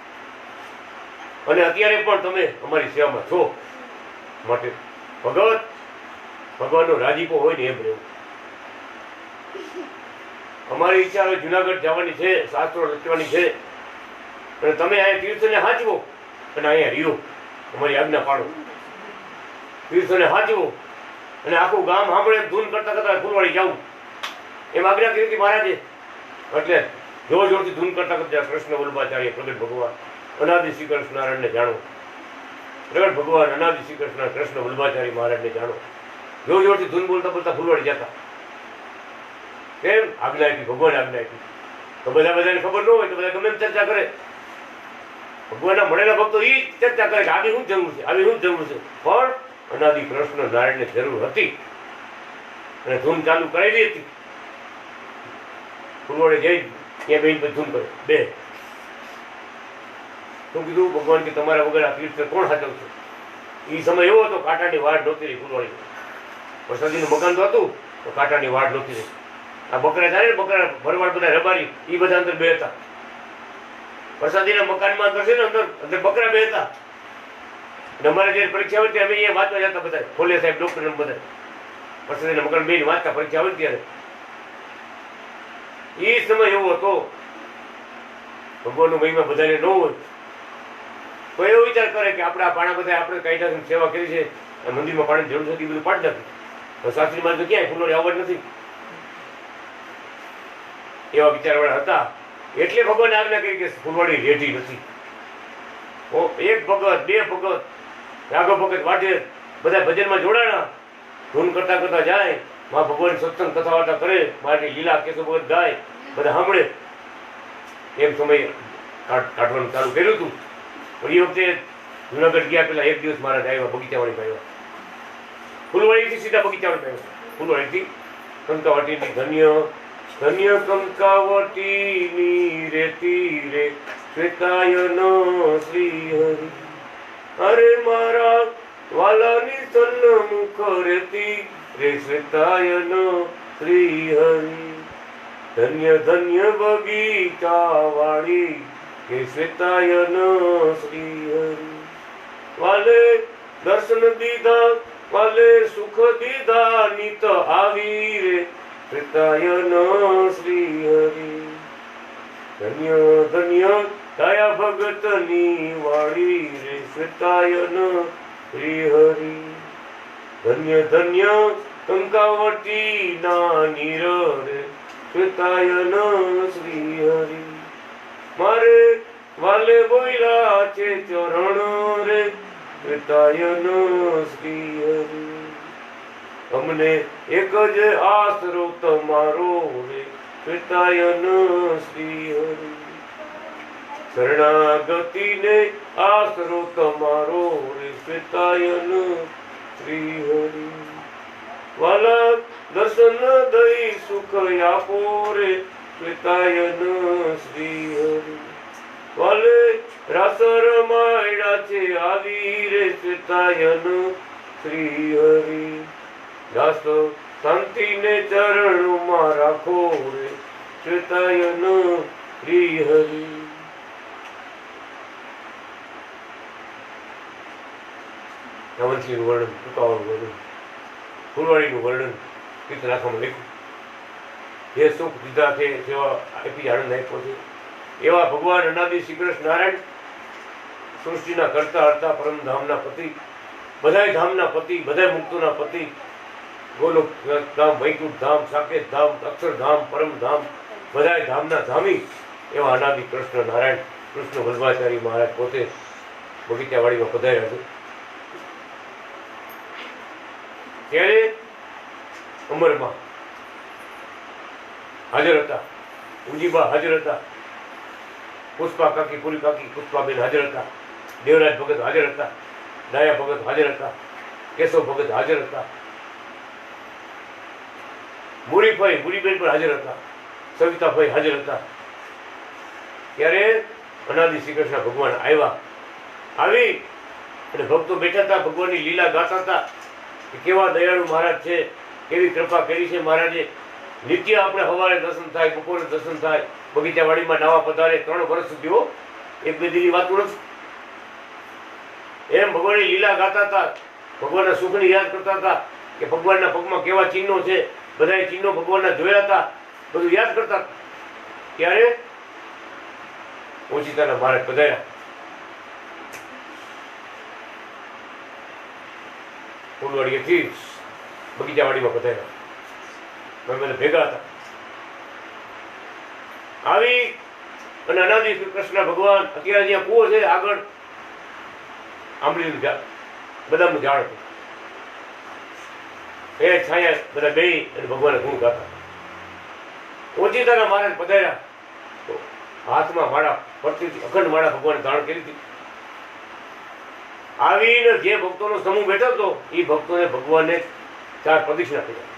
અને અત્યારે પણ તમે અમારી સેવામાં છો. માટે ભગત, ભગવાનનો રાજીપો હોય ને એમ રહેવું. અમારી ઈચ્છા હવે જુનાગઢ જવાની છે, શાસ્ત્રો રચવાની છે, અને તમે અહીંયા તીર્થને હાચવો અને અહીંયા રહ્યો, અમારી આજ્ઞા પાડો. તીર્થને હાચવો અને આખું ગામ સાંભળે ધૂન કરતા કરતા ફૂલવાડી જવું એમ આજ્ઞા કરી હતી મહારાજે. એટલે જોર જોરથી ધૂન કરતા કરતા કૃષ્ણ વલ્લભાચાર્ય પ્રગટ ભગવાન અનાદિ શ્રી કૃષ્ણ નારાયણને જાણો. પ્રગટ ભગવાન અનાદિ શ્રી કૃષ્ણ કૃષ્ણ વલ્લભાચારી મહારાજને જાણો. જોર જોરથી ધૂન બોલતા બોલતા ફૂલવાડી જતા. કેમ? આજ્ઞા આપી, ભગવાને આજ્ઞા આપી. તો બધાને ખબર ન હોય તો બધા ગમે એમ ચર્ચા કરે. ભગવાનના મળેલા ભક્તો એ ચર્ચા કરે કે આવી શું જરૂર છે, આવી શું જરૂર છે. પણ અનાદિ કૃષ્ણ નારાયણને જરૂર હતી અને ધૂન ચાલુ કરાવી હતી. ફૂલવાડે જઈ ત્યાં બેન ધૂન કરે બે. શું કીધું? ભગવાન કે તમારા વગર આ તીર્થ કોણ સાચવશે? એ સમય એવો હતો કાંટાની વાડ નહોતી રહી ફૂલવાડી. પ્રસાદીનું મકાન તો હતું તો કાંટાની વાડ નહોતી રહી. આ બકરા થાય ને, બકરા ભરવાડ બધા રબારી એ બધા અંદર બે હતા. પ્રસાદીના મકાનમાં અંદર છે ને અંદર બકરા બે હતા. અને અમારે જે પરીક્ષા હોય અમે અહીંયા વાંચવા જતા બધા ખોલે સાહેબ ડોક્ટર બધા પ્રસાદીના મકાન બે વાંચતા પરીક્ષા હોય ત્યારે. એ સમય એવો હતો ભગવાનનો મહિમા બધાને ન હોય તો એવો વિચાર કરે કે આપણે આ પાણા બધા આપણે કાયદાની સેવા કરી છે, મંદિરમાં પાણી જરૂર છે, બધું પાડી નાખી. શાસ્ત્રીમાં તો ક્યાંય ફૂલોની આવડ નથી. એવા વિચારવાળા હતા. એટલે ભગવાને આજ્ઞા કરી કે ફૂલવાડી રેઢી નથી. એક ભગત, બે ભગત, રાઘવ ભગત વાટે બધા ભજનમાં જોડાણા. ધૂન કરતા કરતા જાય, માં ભગવાન સત્સંગ કથા વાર્તા કરે, મારી લીલા કેશવ ભગત ગાય, બધા સાંભળે. એમ સમય કાઢવાનું ચાલુ કર્યું હતું. પણ એ વખતે જુનાગઢ ગયા પેલા એક દિવસ મહારાજ આવ્યા, બગીચાવાળી આવ્યા. ફૂલવાડીથી સીધા બગીચાવાળી આવ્યા. ફૂલવાડીથી કંકાવટીની ધન્ય ધન્ય કંકાવટીની રે તીરે શ્વેતાયન શ્રી હરિ. અરે મારા વાલાની સન્મુખ રેતી રે શ્વેતાયન શ્રી હરિ. ધન્ય ધન્ય બગીચા વાળી કે શ્વેતાયન શ્રી હરિ. વાલે દર્શન દીધા, વાલે સુખ દીધા, નિત આવી રે શ્વેતાયન શ્રી હરિ. ધન્ય ધન્ય દયા ભગતની વાળી રે શ્વેતાયન શ્રી હરિ. ધન્ય ધન્ય કંકાવટી ના નીર રે શ્વેતાયન શ્રી હરિ. મારે વાલે બોલ્યા છે ચરણ રે શ્વેતાયન શ્રી હરિ. અમને એક જ આશરો તમારો રે શ્વેતાયન શ્રી હરિ. શરણાગતિને આશરો તમારો રે શ્વેતાયન શ્રી હરિ. વાલા દર્શન દઈ સુખ આપો રે શ્વેતાયન શ્રી હરિ. વાલે રાસર માયડા છે આવી રે શ્વેતાયન શ્રી હરિ. દાસ શાંતિને ચરણમાં રાખો રે શ્વેતાયન શ્રી હરિ. નવલસિંહનું વર્ણન, ટૂંકાવાનું વર્ણન, ફૂલવાડીનું વર્ણન કીર્તન આખામાં લખ્યું. જે સુખ દીધા છે જેવા આપી આનંદ આપ્યો છે એવા ભગવાન અનાદિ શ્રી કૃષ્ણ નારાયણ સૃષ્ટિના કરતા હરતા પરમધામના પતિ, બધાય ધામના પતિ, બધાય મુક્તોના પતિ, ગોલોક ધામ, વૈકુંઠ ધામ, સાકેત ધામ, અક્ષરધામ, પરમધામ, બધાય ધામના ધામી એવા અનાદિ કૃષ્ણ નારાયણ કૃષ્ણ વલ્લભાચારી મહારાજ પોતે બગીચાવાડીમાં પધાર્યા છે. ત્યારે અમરમાં હાજર હતા, ઉજીબા હાજર હતા, પુષ્પા કાકી, પુરી કાકી, પુષ્પાબેન હાજર હતા, દેવરાજ ભગત હાજર હતા, ડાયા ભગત હાજર હતા, કેશવ ભગત હાજર હતા, મુરીભાઈ, મુરીબેન પણ હાજર હતા, સવિતાભાઈ હાજર હતા. ત્યારે અનાદિ શ્રી કૃષ્ણ ભગવાન આવ્યા. આવી અને ભક્તો બેઠા હતા, ભગવાનની લીલા ગાતા હતા કે કેવા દયાળુ મહારાજ છે, કેવી કૃપા કરી છે મહારાજે. નિત્ય આપણે સવારે દર્શન થાય, બપોરે દર્શન થાય, બગીચાવાડીમાં નાવા પધારે, 3 વર્ષ સુધી એક બે દીની વાત નથી. એમ ભગવાનની લીલા ગાતા હતા, ભગવાનના સુખની યાદ કરતા હતા કે ભગવાનના પગમાં કેવા ચિહ્નો છે, બધા ચિહ્નો ભગવાનના જોયા હતા, બધું યાદ કરતા. ત્યારે ઓચિતાના મહારાજ પધાર્યા. ફૂલવાડીએથી બગીચાવાડીમાં પધાર્યા. અમે બધા ભેગા હતા. આવી અને અનાદિ શ્રી કૃષ્ણ ભગવાન અત્યારે જ્યાં કૂવો છે આગળ આંબલીનું ઝાડ, બદામનું ઝાડ હતું, એ છાયા બધા બેહી અને ભગવાને ગુણ ગાતા. ઓચિતાના મહારાજ પધાર્યા તો હાથમાં માળા ફરતી હતી, અખંડ માળા ભગવાને ધારણ કરી હતી. આવીને જે ભક્તોનો સમૂહ બેઠો હતો એ ભક્તોને ભગવાને 4 પ્રદક્ષિણા કર્યા.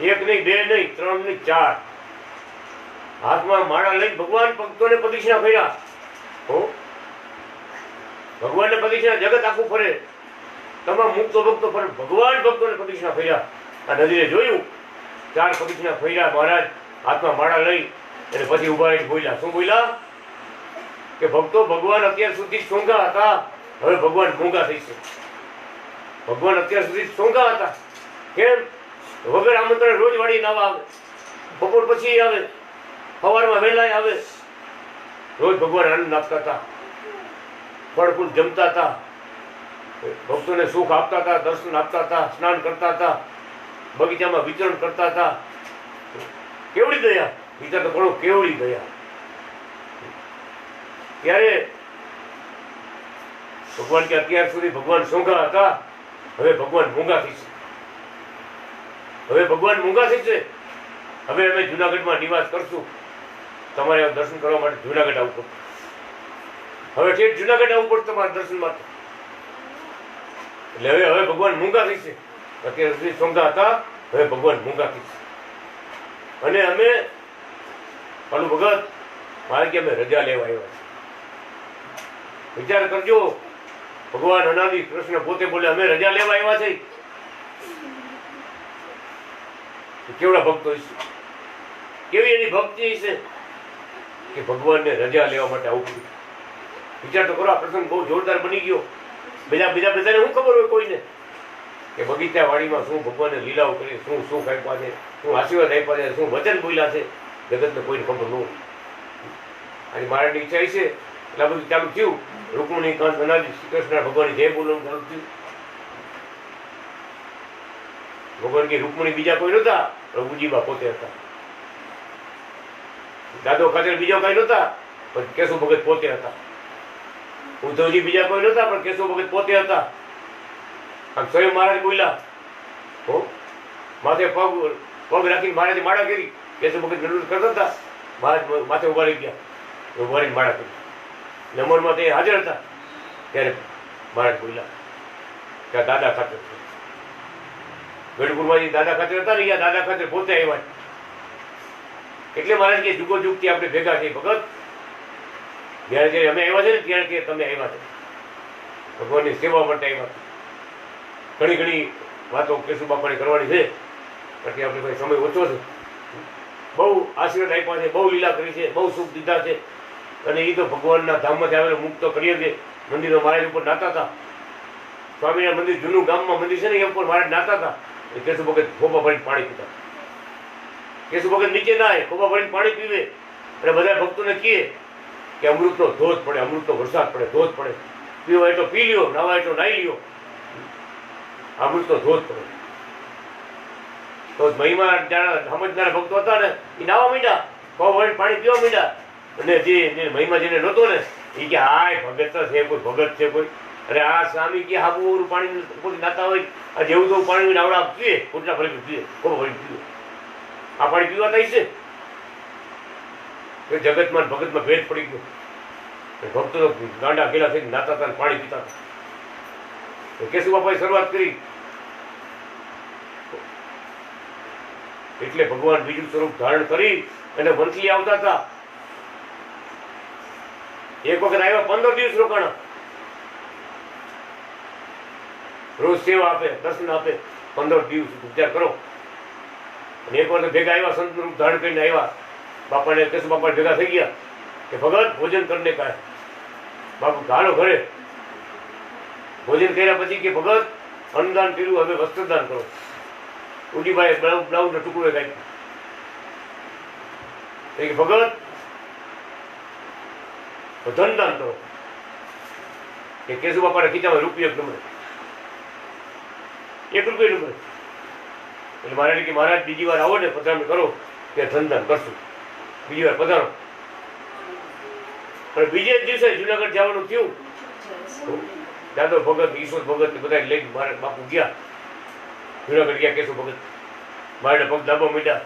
1 નહીં, 2 નહીં, 3 નહીં, 4. હાથમાં માળા લઈ ભગવાન ભક્તોને પ્રદક્ષિણા કર્યા. હો, ભગવાનને પ્રદક્ષિણા જગત આખું ફરે, તમામ મુક્તો ભક્તો ફરે, ભગવાન ભક્તોને પ્રદક્ષિણા ફર્યા. આ નદીએ જોયું 4 પ્રદક્ષિણા ફર્યા મહારાજ હાથમાં માળા લઈ અને પછી ઉભા રહીને બોલ્યા. શું બોલ્યા? કે ભક્તો, ભગવાન અત્યાર સુધી સોંગા હતા, હવે ભગવાન મૂંગા થઈ છે. ભગવાન અત્યાર સુધી સોંગા હતા. કેમ? વગર આમંત્રણ રોજ વાળી નાવા આવે, બપોર પછી આવે, સવારમાં વહેલા આવે. રોજ ભગવાન આનંદ આપતા હતા, ફળ ફૂલ જમતા હતા, ભક્તોને સુખ આપતા હતા, દર્શન આપતા હતા, સ્નાન કરતા હતા, બગીચામાં વિચરણ કરતા હતા. કેવડી દયા! વિચાર તો કરો, કેવડી દયા! ત્યારે ભગવાન કે અત્યાર સુધી ભગવાન સોંગા હતા, હવે ભગવાન મૂંગા થઈ છે. હવે ભગવાન મૂંગા થઈ છે. હવે અમે જુનાગઢમાં નિવાસ કરશું. તમારે દર્શન કરવા માટે જુનાગઢ આવવું પડશે. હવે ઠેઠ જુનાગઢ આવવું પડશે તમારા દર્શન માટે. એટલે હવે ભગવાન મૂંગા થઈ છે. અત્યાર સુધી સોંગા હતા, હવે ભગવાન મૂંગા થઈ છે. અને અમે પાલું ભગત મારે કે અમે રજા લેવા આવ્યા છીએ. વિચાર કરજો, ભગવાન અનાદિ કૃષ્ણ પોતે બોલે અમે રજા લેવા આવ્યા છે. કેવડા ભક્તો હશે, કેવી એની ભક્તિ હશે કે ભગવાનને રજા લેવા માટે આવું કર્યું. વિચાર તો કરો, આ પ્રસંગ બહુ જોરદાર બની ગયો. બધાને શું ખબર હોય કોઈને કે બગીચા વાડીમાં શું ભગવાને લીલાઓ કરી, શું સુખ આપ્યા છે, શું આશીર્વાદ આપ્યા છે, શું વચન બોલ્યા છે, જગતને કોઈને ખબર ન હોય. અને મારાની ઈચ્છા છે એટલે આ બધું ચાલુ થયું. રૂકમણી કાંત અનાદિ શ્રી કૃષ્ણ ભગવાનની જય બોલવાનું ચાલુ થયું. ભગવાન કે રૂકમણી બીજા કોઈ નહોતા, પ્રભુજીબા પોતે હતા. દાદો ખાતર બીજા કઈ નહોતા, પણ કેશવ ભગત પોતે હતા. ઉદ્ધવજી બીજા કોઈ નહોતા, પણ કેશવ ભગત પોતે હતા. આમ સ્વયં મહારાજ બોલ્યા. હો, માથે પગ રાખીને મહારાજે માળા કરી. કેશવ ભગત ગણું કરતા હતા, મહારાજ માથે ઉભા રહી ગયા, ઉભા રહીને માળા કરી. નમનમાં તે હાજર હતા. ત્યારે મહારાજ બોલ્યા કે દાદા ખાતર ગઢપુરમાંથી દાદા ખાતર હતા ને, અહીંયા દાદા ખાતર પોતે આવ્યા. એટલે મહારાજ કે જુગો જુગથી આપણે ભેગા થઈ ભગત. જ્યારે જ્યારે અમે આવ્યા છે ને ત્યારે કે તમે આવ્યા છે, ભગવાનની સેવા માટે આવ્યા. ઘણી ઘણી વાતો કેશુ બાપાની કરવાની છે, પછી આપણે ભાઈ સમય ઓછો છે. બહુ આશીર્વાદ આપ્યા છે, બહુ લીલા કરી છે, બહુ સુખ દીધા છે. અને એ તો ભગવાનના ધામમાંથી આવેલો મુક્ત કરીએ છીએ. મંદિરો મહારાજ ઉપર નાતા હતા. સ્વામિનારાયણ મંદિર જૂનું ગામમાં મંદિર છે ને, એ ઉપર મહારાજ નાતા હતા. કેશુ ભગત ખોબા ભરીને પાણી પીતા. કેશુ ભગત નીચે ના આવે, ખોબા ભરીને પાણી પીવે. અને બધા ભક્તોને કહે કે અમૃતનો ધોધ પડે, અમૃતનો વરસાદ પડે, ધોધ પડે. પીવો એટલો પી લ્યો, નાવા એટલો નાહી લ્યો, અમૃતનો ધોધ પડે. તો મહિમા સમજનારા ભક્તો હતા ને, એ નાવા માંડ્યા, ખોબા ભરીને પાણી પીવા માંડ્યા. અને જે મહિમા જેને નહોતો ને, એ કે હાય ભગત છે કોઈ, ભગત છે કોઈ. અરે આ સ્વામી કે હાબુ પાણી ઉપર નાતા હોય, આ જેવું તો પાણી નાવડા પીએ, પોટલા ભરીને પીએ, ખોબા ભરીને પીએ. આ પાણી પીવા થાય છે. જગતમાં ભગતમાં ભેદ પડી ગયો. ભક્તો ગાંડા ગેલા થઈને નાતા હતા, પાણી પીતા હતા. કેશુ બાપાએ શરૂઆત કરી. એટલે ભગવાન બીજું સ્વરૂપ ધારણ કરી અને વંથલી આવતા હતા. એક વખત આવ્યા, 15 દિવસ રોકાણા. રોજ સેવા આપે, દર્શન આપે, 15 દિવસ વિચાર કરો. અને એક વખત ભેગા આવ્યા, સંત રૂપ ધારણ કરીને આવ્યા. બાપાને કેશુ બાપા ભેગા થઈ ગયા કે ભગત ભોજન કરીને કાય. બાપુ ગાળો ઘરે ભોજન કર્યા પછી કે ભગત અન્નદાન કર્યું, હવે વસ્ત્રદાન કરો. ઉડીભાઈ બ્લાઉઝનો ટુકડો કાઢી ભગત ધનદાન કરો. કે કેશુ બાપાના ખીચામાં રૂપિયો જ ન મળે, 1 રૂપિયો ન મળે. એટલે મહારાજ કે મહારાજ બીજી વાર આવો ને પધરામણી કરો કે ધનદાન કરશું, બીજી વાર પધારો. પણ બીજે જ દિવસે જુનાગઢ જવાનું થયું. દાદો ભગત, ઈશ્વર ભગત બધા લઈને મારે બાપુ ગયા જુનાગઢ ગયા. કેશવ ભગત મારે પગ દાબા મીડ્યા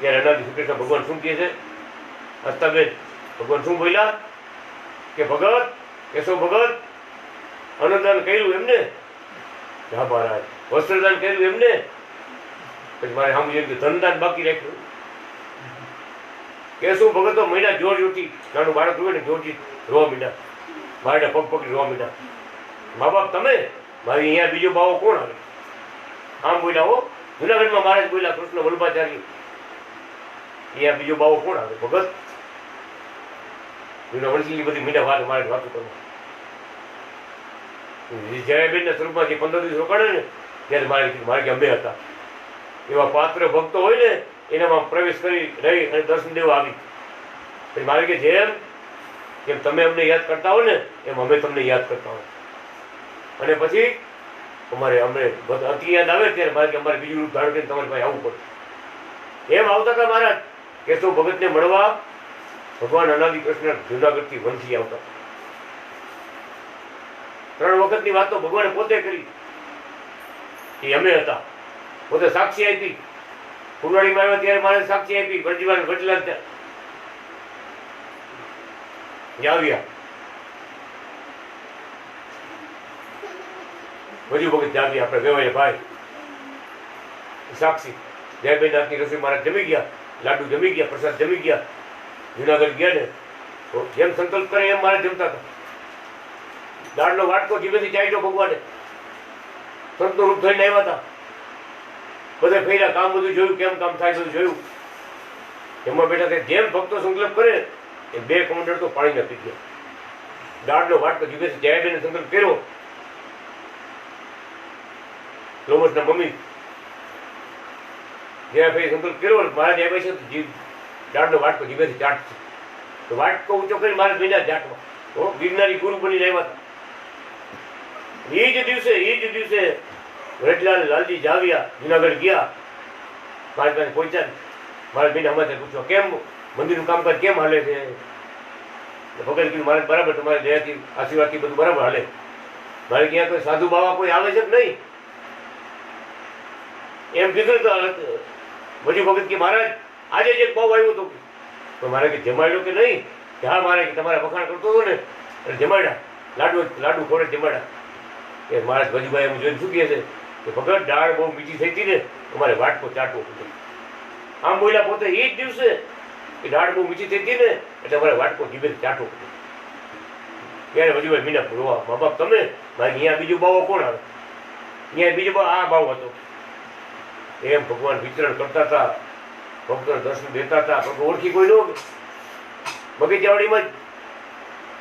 ત્યારે અનાદિ શ્રી કૃષ્ણ ભગવાન શું કહે છે? હસ્તાબેન ભગવાન શું બોલ્યા કે ભગત, કેશવ ભગત અન્નદાન કર્યું એમને? હા મહારાજ. વસ્ત્રદાન કર્યું એમને? પછી મારે સાંભળ્યું કે ધનદાન બાકી રાખ્યું. કેશવ ભગત તો મહિના જોર જોતી, નાનું બાળક હોય ને જોરજી રોવા મીડા, મારે પગ પકડી રોવા મીડા. મા બાપ તમે, મારી અહીંયા બીજો બાવો કોણ આવે? આમ બોલ્યા હો. જુનાગઢમાં મહારાજ બોલ્યા કૃષ્ણ વલ્લભાચાર્ય, અહીંયા બીજો બાવો કોણ આવે? ભગત. જૂના વંશીની બધી મીઠા વાત મારે વાતો કરવા. જયાબેનના સ્વરૂપમાં જે 15 દિવસ રોકાણે ને ત્યારે મારે કે અંબે હતા. એવા પાત્ર ભક્તો હોય ને એનામાં પ્રવેશ કરી રહી અને દર્શન દેવા આવી. પછી મારે કે જેમ તમે અમને યાદ કરતા હો ને એમ અમે તમને યાદ કરતા હોય. અને પછી અમને અતિ યાદ આવે ત્યારે મારે કે અમારે બીજું રૂપ ધારણ કરીને તમારી પાસે આવવું પડે. એમ આવતા હતા મહારાજ કેશવ ભગતને મળવા. ભગવાન અનાદિ કૃષ્ણ જુનાગઢથી વંશી આવતા. 3 વખતની વાત તો ભગવાને પોતે કરી. એ અમે હતા, પોતે સાક્ષી આપી. ફુલવાડીમાં આવ્યા ત્યારે મારે સાક્ષી આપી. વરજીવાન વડલા જાવ્યા, વજુ ભગત જાવ્યા, આપણે વેવાય ભાઈ સાક્ષી. જયબેન નાથની રસોઈ મહારાજ જમી ગયા, લાડુ જમી ગયા, પ્રસાદ જમી ગયા. જુનાગઢ ગયા ને તો જેમ સંકલ્પ કરે એમ મારે જમતા હતા. દાળનો વાટકો જીવેથી ચાલ્યો ભગવાને. સંતનું રૂપ થઈને આવ્યા હતા. બધે ફેર્યા, કામ બધું જોયું, કેમ કામ થાય બધું જોયું. એમાં બેઠા જેમ ભક્તો સંકલ્પ કરે એ 2 કમંડળ તો પાણી ના પી ગયા. દાળનો વાટકો જીવેથી જયાબેને સંકલ્પ કર્યો. લોમસના મમ્મી જયાભાઈ સંકલ્પ કર્યો, મહારાજ આવ્યા છે દાળનો વાટકો જીવેથી ચાટશે. તો વાટકો ઊંચો કરી મારે મહિના ચાટવા ગિરનારી ગુરુ બનીને આવ્યા હતા. એ જ દિવસે વ્રજલાલ લાલજી જાવ્યા, જુનાગઢ ગયા. મારી પાસે પહોંચ્યા. મારા બેન અમારે પૂછવા કેમ મંદિરનું કામકાજ કેમ હાલે છે? ભગત કીધું મારે બરાબર, તમારી દયાથી આશીર્વાદથી બધું બરાબર હાલે. મારે ક્યાં કોઈ સાધુ બાવા કોઈ આવે છે કે નહીં એમ કીધું. તો વજુ ભગત કે મહારાજ આજે જ એક ભાવ આવ્યો હતો. તો મારે કે જમાડ્યો કે નહીં? કે હા મારે કે તમારા વખાણ કરતો હતો ને એટલે જમાડ્યા, લાડુ ખોડે જમાડ્યા. કે મહારાજ વજુભાઈ એમ જોઈને શું કહે છે કે ભગત દાળ બહુ મીઠી થઈ હતી ને તમારે વાટકો ચાટવો પડે. આમ બોલ્યા પોતે એ જ દિવસે કે દાળ બહુ મીઠી થઈ હતી ને એટલે અમારે વાટકો જીભે ચાટવો પડે. ત્યારે વજુભાઈ મીના રોવા, મા બાપ તમે, મારે અહીંયા બીજો બાવો કોણ આવે? અહીંયા બીજો બાવો આ બાવો હતો. એમ ભગવાન વિચરણ કરતા હતા, ભક્તોને દર્શન દેતા હતા. પણ ઓળખી કોઈ ન. બગીચાવાડીમાં જ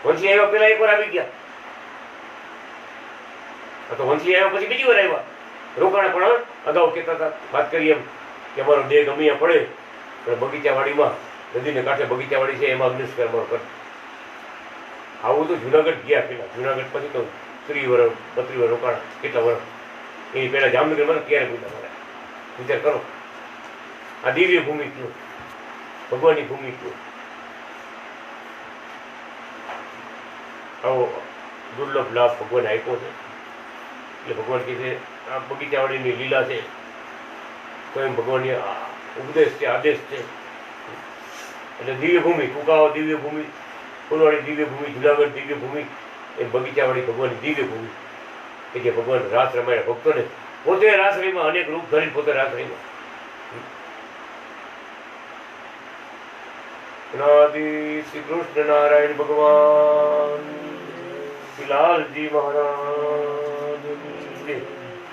વંશી આવ્યા પેલા એકવાર આવી ગયા. તો વંશી આવ્યા પછી બીજી વાર આવ્યા. રોકાણા પણ અગાઉ કહેતા હતા, વાત કરી એમ કે અમારો દેહ ગમે ત્યાં પડે પણ બગીચાવાડીમાં, નદીને કાંઠે બગીચાવાડી છે એમાં અગ્નિસ્કાર અમારો કર. આવું તો જુનાગઢ ગયા પેલા. જુનાગઢ પછી તો 30 વર્ષ 32 વર્ષ રોકાણા. કેટલા વર્ષ એની પહેલા જામનગરમાં ક્યારે બોલ્યા મારે વિચાર કરો. આ દિવ્ય ભૂમિ કયું, ભગવાનની ભૂમિ કયું. આવો દુર્લભ લાભ ભગવાન આપ્યો છે. એટલે ભગવાન કહે છે આ બગીચાવાડીની લીલા છે, તો એમ ભગવાનની ઉપદેશ છે, આદેશ છે. એટલે દિવ્ય ભૂમિ, કુકાઓ દિવ્ય ભૂમિ, ફૂલવાડી દિવ્ય ભૂમિ, જુનાગઢ દિવ્ય ભૂમિ, એ બગીચાવાડી ભગવાનની દિવ્ય ભૂમિ કે જે ભગવાન રાસ રમાયા ભક્તોને. પોતે રાસરીમાં અનેક રૂપ ધરી, પોતે રાસરીમાં. અનાદિ શ્રી કૃષ્ણ નારાયણ ભગવાન શ્રી લાલજી મહારાજ,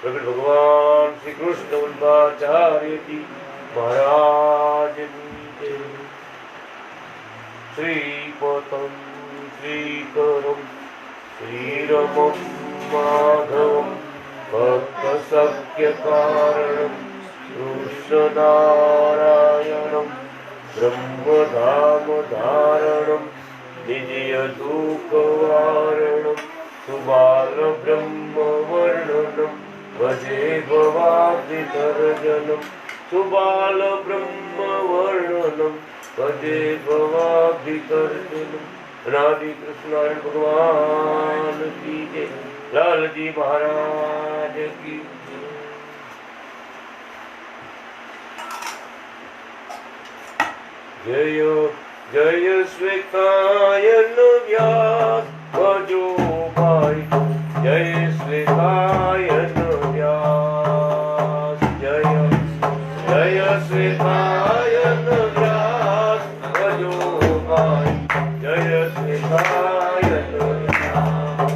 પ્રગટ ભગવાન શ્રી કૃષ્ણ વલ્લભાચાર્યજી મહારાજની જય. શ્રીપતમ શ્રીકરમ શ્રીરમમ માધવમ ભક્ત સખ્ય કારણમ કૃષ્ણનારાયણમ બ્રહ્મધામ ધારણમ નિજય દુઃખવારણમ સુબાલ બ્રહ્મ વર્ણનમ ભજે ભવાબ્ધિતર્જનમ સુબાલ બ્રહ્મ વર્ણનમ ભજે ભવાબ્ધિતર્જનમ अनादि कृष्ण नारायण भगवान की जय। लाल जी महाराज की जय। जय श्वेतायन व्यास भजो भाई। जय श्वेतायन व्यास। जय जय श्वेतायन व्यास भजो भाई। जय श्वेतायन व्यास।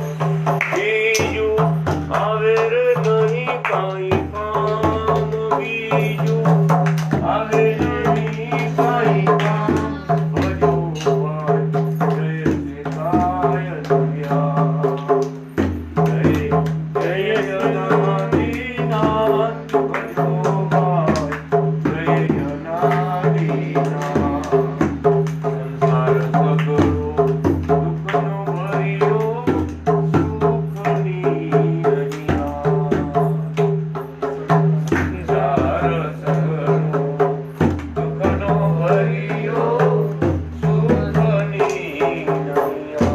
बीजू आवेर नहीं पाई काम। बीजू आवेर नहीं पाई काम। भजो भाई। जय श्वेतायन व्यास। जय जय अनादिनाथ भजो भाई। जय अनादिनाथ। संसार सगळो दुःखनो भरियो सुखनी अनिया। संसार सगळो दुःखनो भरियो सुखनी अनिया।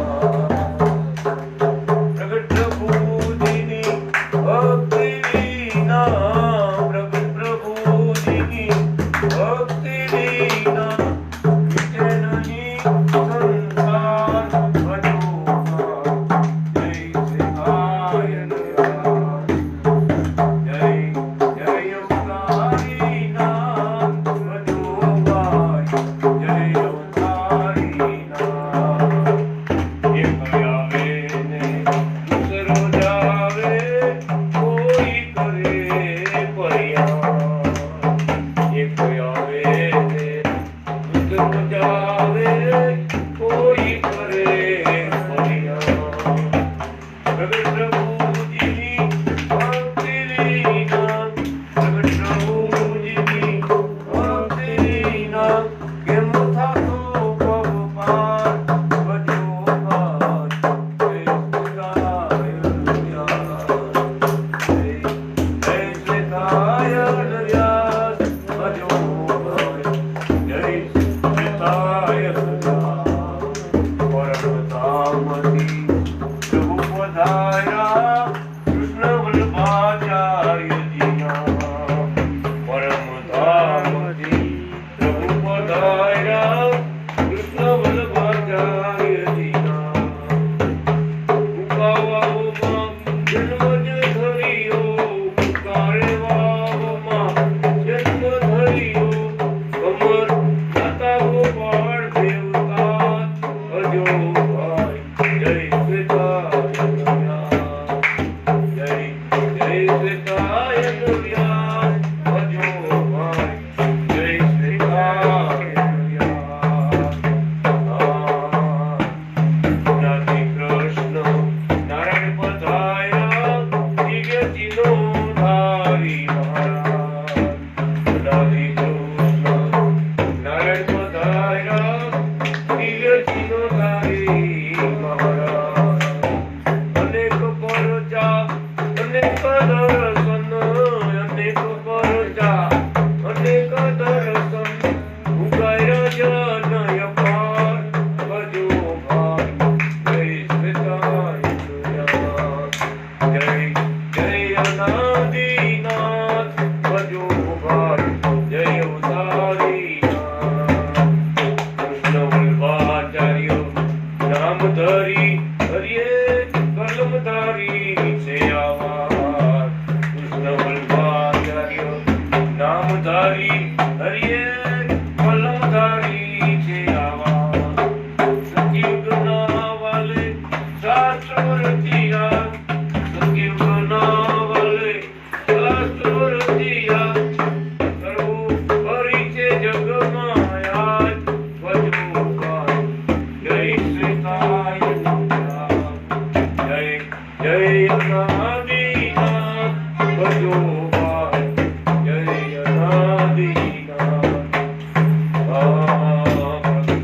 प्रगट प्रभुजिनी भक्ति वीणा। प्रगट प्रभुजिनी भक्ति वीणा। विजय नहीं संसार भजो भाई। जय श्वेतायन व्यास। जय जय अवतारीनाथ भजो भाई। जय अवतारीनाथ। एक आवे ने दूसरो जावे कोई करे परियास। एक आवे ने दूसरो जावे कोई करे परियास। प्रगट प्रभुजिनी भक्ति वीणा। प्रगट प्रभुजिनी भक्ति वीणा। केम थातो भव पार भजो भाई। जय श्वेतायन व्यास। जय जय श्वेतायन व्यास भजो भाई। जय श्वेतायन व्यास। परमधामति प्रभु पधारा कृष्ण वल्लभाचार्य जिना। परमधामति प्रभु पधारा कृष्ण वल्लभाचार्य जिना। पुकावाओ जन्म धरियो। पुकारे वाओ जन्म धरियो। कमर माता गोपाल देवता भजो भाई। जय श्वेतायन व्यास। जय जय श्वेतायन व्यास भजो भाई। जय श्वेतायन व्यास। अनादि कृष्ण नारायण पधारा। दिव्य चिन्होधारी महाराज। अनादि कृष्ण नारायण पधारा। दिव्य चिन्होधारी महाराज। अनेक परचा अनेक दर्शन। अनेक परचा अनेक दर्शन। उगाय जनय पार भजो भाई। जय श्वेतायन व्यास। जय जय अनादिनाथ भजो भाई। जय अवतारीनाथ। कृष्ण वल्लभाचार्य नाम धरी हरिये कलम धारी से आवाज। कृष्ण वल्लभाचार्य नाम धारी हरिये कलम धारी से आवाज। संजीव गुना वाले शास्त्र रचिया। संजीव गुना वाले शास्त्र रचिया। करो हरि से जग माया भजो भाई। जय श्वेतायन व्यास। जय जय अनादिनाथ भजो भाई। जय अनादिनाथ।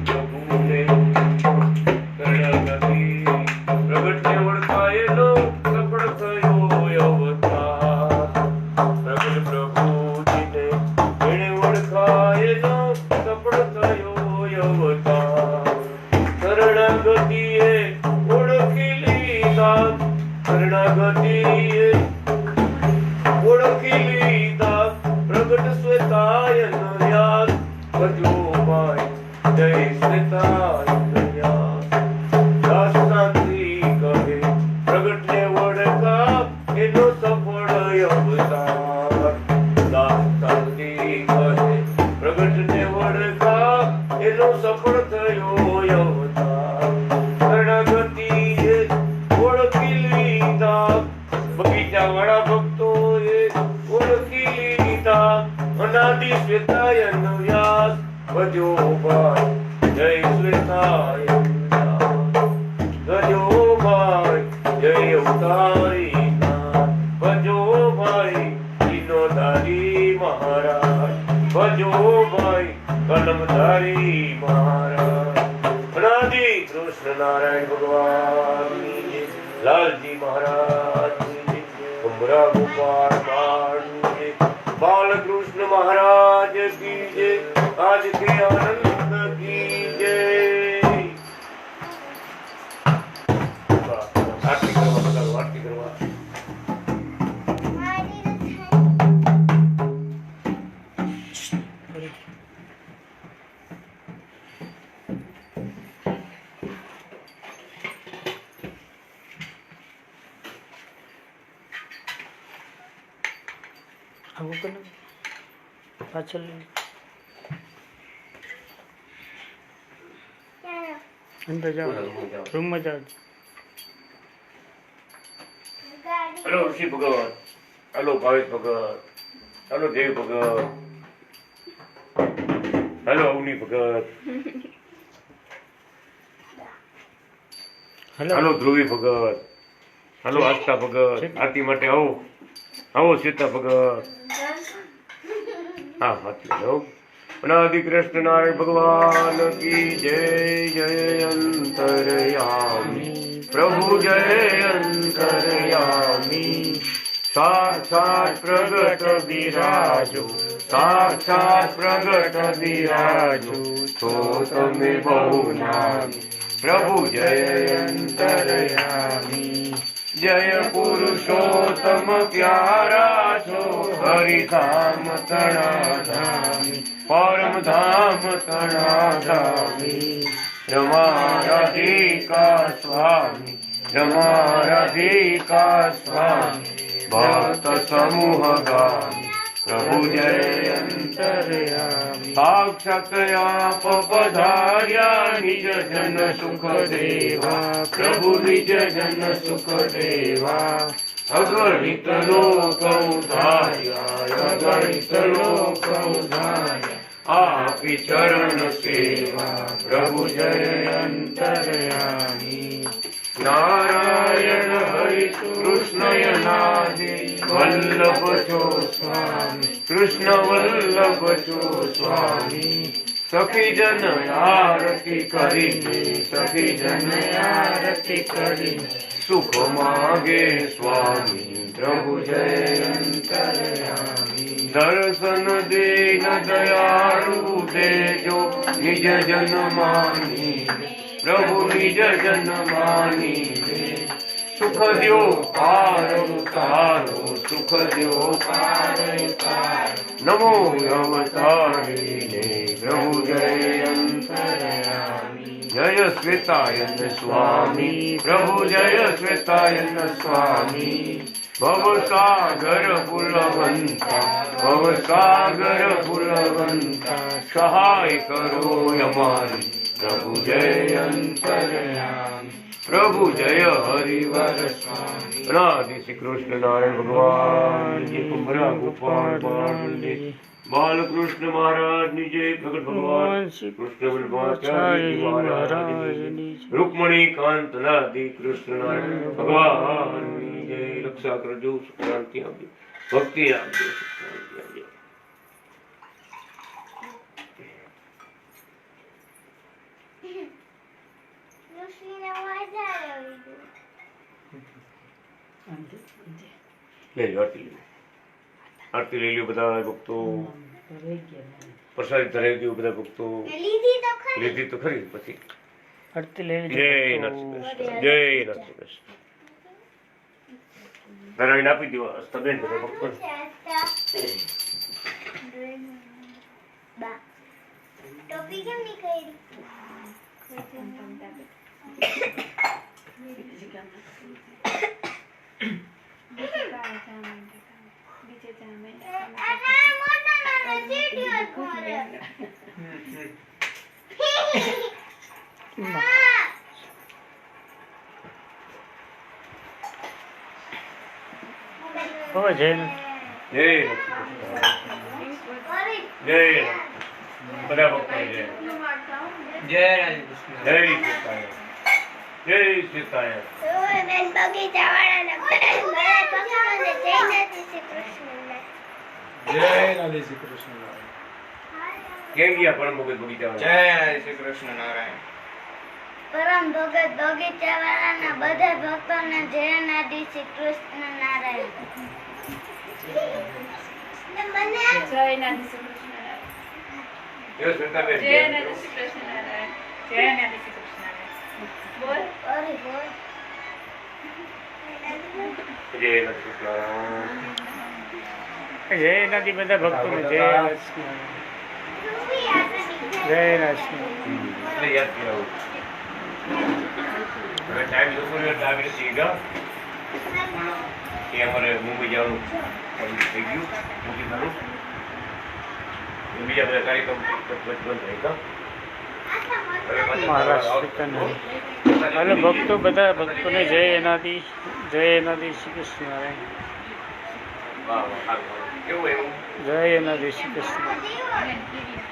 प्रभु ने शरणागति प्रगट ने ओळखायलो सफळ थयो अवतार। प्रगट प्रभुजीने एणे ओळखायलो सफळ थयो अवतार। शरणागति લીધા શરણાગતિએ ઓળખી લીધા પ્રગટ શ્વેતાયન વ્યાસ ભજો ભાઈ જય શ્વેતાયન વ્યાસ દાસ શાંતિ કહે પ્રગટને વડકા એનો સફળ અવતાર દાસ શાંતિ કહે પ્રગટને વડકા એનો સફળ થયો અવતાર શરણાગતિએ ઓળખી લીધા બગીચા વાળા ભક્તોએ ઓળખી લીધા અનાદિ શ્વેતાયન વ્યાસ ભજો ભાઈ જય શ્વેતાયન વ્યાસ ભજો ભાઈ જય અવતારી નાથ ભજો ભાઈ દિનોધારી મહારાજ ભજો ભાઈ કલમધારી મહારાજ અનાદિ કૃષ્ણ નારાયણ ભગવાનની જય લાલજી મહારાજની જય કુમરા ગોપાલ માળની જય બાલકૃષ્ણ મહારાજ કી જય આજ કે આનંદ કી જય આરતી કરવા બધા આરતી કરવા આવું કરે પાછળ અંદર જાઓ રૂમમાં જાઓ હલો ઋષિ ભગત હલો ભાવેશ ભગત હલો દેવ ભગત હલો અવની ભગત હલો ધ્રુવી ભગત હલો આસ્થા ભગત આરતી માટે આવો આવો સીતા ભગત હા હાથી લો અનાદિ કૃષ્ણ નારાયણ ભગવાન કી જય જય અંતરયામી પ્રભુ જય અંતરયામી સાક્ષાત પ્રગટ બિરાજો સાક્ષાત પ્રગટ બિરાજો તો તમે બહુ નામી પ્રભુ જય અંતરયામી જય પુરુષોત્તમ પ્યારા છો હરિધામ તણાધામી પરમ ધામ તણાધામી રમારાધિકા સ્વામી રમારાધિકા સ્વામી ભક્ત સમૂહ ગામી પ્રભુ જય અંતરયામી સાક્ષાત આપ પધાર્યા નિજ જન સુખ દેવા પ્રભુ નિજ જન સુખ દેવા અગણિત લોક ઉધાર્યા અગણિત લોક ઉધાર્યા આપી ચરણ સેવા પ્રભુ જય અંતરયામી નારાયણ હરિ કૃષ્ણય નાદે વલ્લભ છો સ્વામી કૃષ્ણ વલ્લભ છો સ્વામી સખી જન આરતી કરીને સખી જન આરતી કરીને સુખ માગે સ્વામી પ્રભુ જય અંતરયામી દર્શન દેન દયાળુ દેજો નિજ જન માની પ્રભુ નિજ જન માની સુખ દ્યો પાર ઉતારો સુખ દ્યો પાર ઉતારો નમો અવતારીને પ્રભુ જય અંતરયામી જય શ્વેતાયન સ્વામી પ્રભુ જય શ્વેતાયન સ્વામી ભવસાગર પુલવંતા ભવસાગર પુલવંતા સહાય કરો અમારી પ્રભુ જય અંતરયામી પ્રભુ જય હરિવર સ્વામી અનાદિ શ્રી કૃષ્ણ નારાયણ ભગવાન જય કુમરા ગોપાલ બાલકૃષ્ણ મહારાજ ની જય ભગત ભગવાન શ્રી કૃષ્ણ મહારાજ રૂકમણી કાંત અનાદિ કૃષ્ણ નારાયણ ભગવાન ની જય રક્ષા કરજો સુખ શાંતિ આપજો ભક્તિ આપજો સુખ શાંતિ આપજો આરતી લઈ લ્યો બધા ભક્તો પ્રસાદ ધરાઈ ગયું બધા ભક્તો લીધી તો ખરી પછી આરતી લઈ જય નરસિંહ જય નરસિંહ ધરાવીને આપી દો બેન બધા ભક્તો ટોપી કેમ નહીં કરી હવે જૈન જય જય બધા ભક્તો જય જય રાધે કૃષ્ણ. જય સીતારામ જય સીતારામ બેન બગીચા વાળાને બધા પક્ષીઓને જય નાથી શ્રી કૃષ્ણને જય રાધે શ્રી કૃષ્ણ નારાયણ. કેમ ગયા પરમ ભગત બગીચા જય રાધે શ્રી કૃષ્ણ નારાયણ. પરમ ભગત બગીચા વાળાના બધા ભક્તોને જય નાથી શ્રી કૃષ્ણ નારાયણ મને જય નાથી શ્રી કૃષ્ણ જય સીતાબેન જય નાથી શ્રી કૃષ્ણ નારાયણ જય નાથી શ્રી કૃષ્ણ નારાયણ બોલ અરે બોલ જય લક્ષ્મીનારાયણ જય એનાથી બધા ભક્તોને જય લક્ષ્મી જય લક્ષ્મી એટલે યાદ કરાવું હવે ટાઈમ લોકો આવી રીતે ગયા કે અમારે મુંબઈ જવાનું થઈ ગયું મૂકી દીધું બીજા બધા કાર્યક્રમ બંધ થઈ ગયા મહારાષ્ટ્ર હાલો ભક્તો બધા ભક્તોને જય એનાથી શ્રી કૃષ્ણ નારાયણ વાહ વાહ સારું સારું કેવું એવું જય એનાથી શ્રી કૃષ્ણ દેવો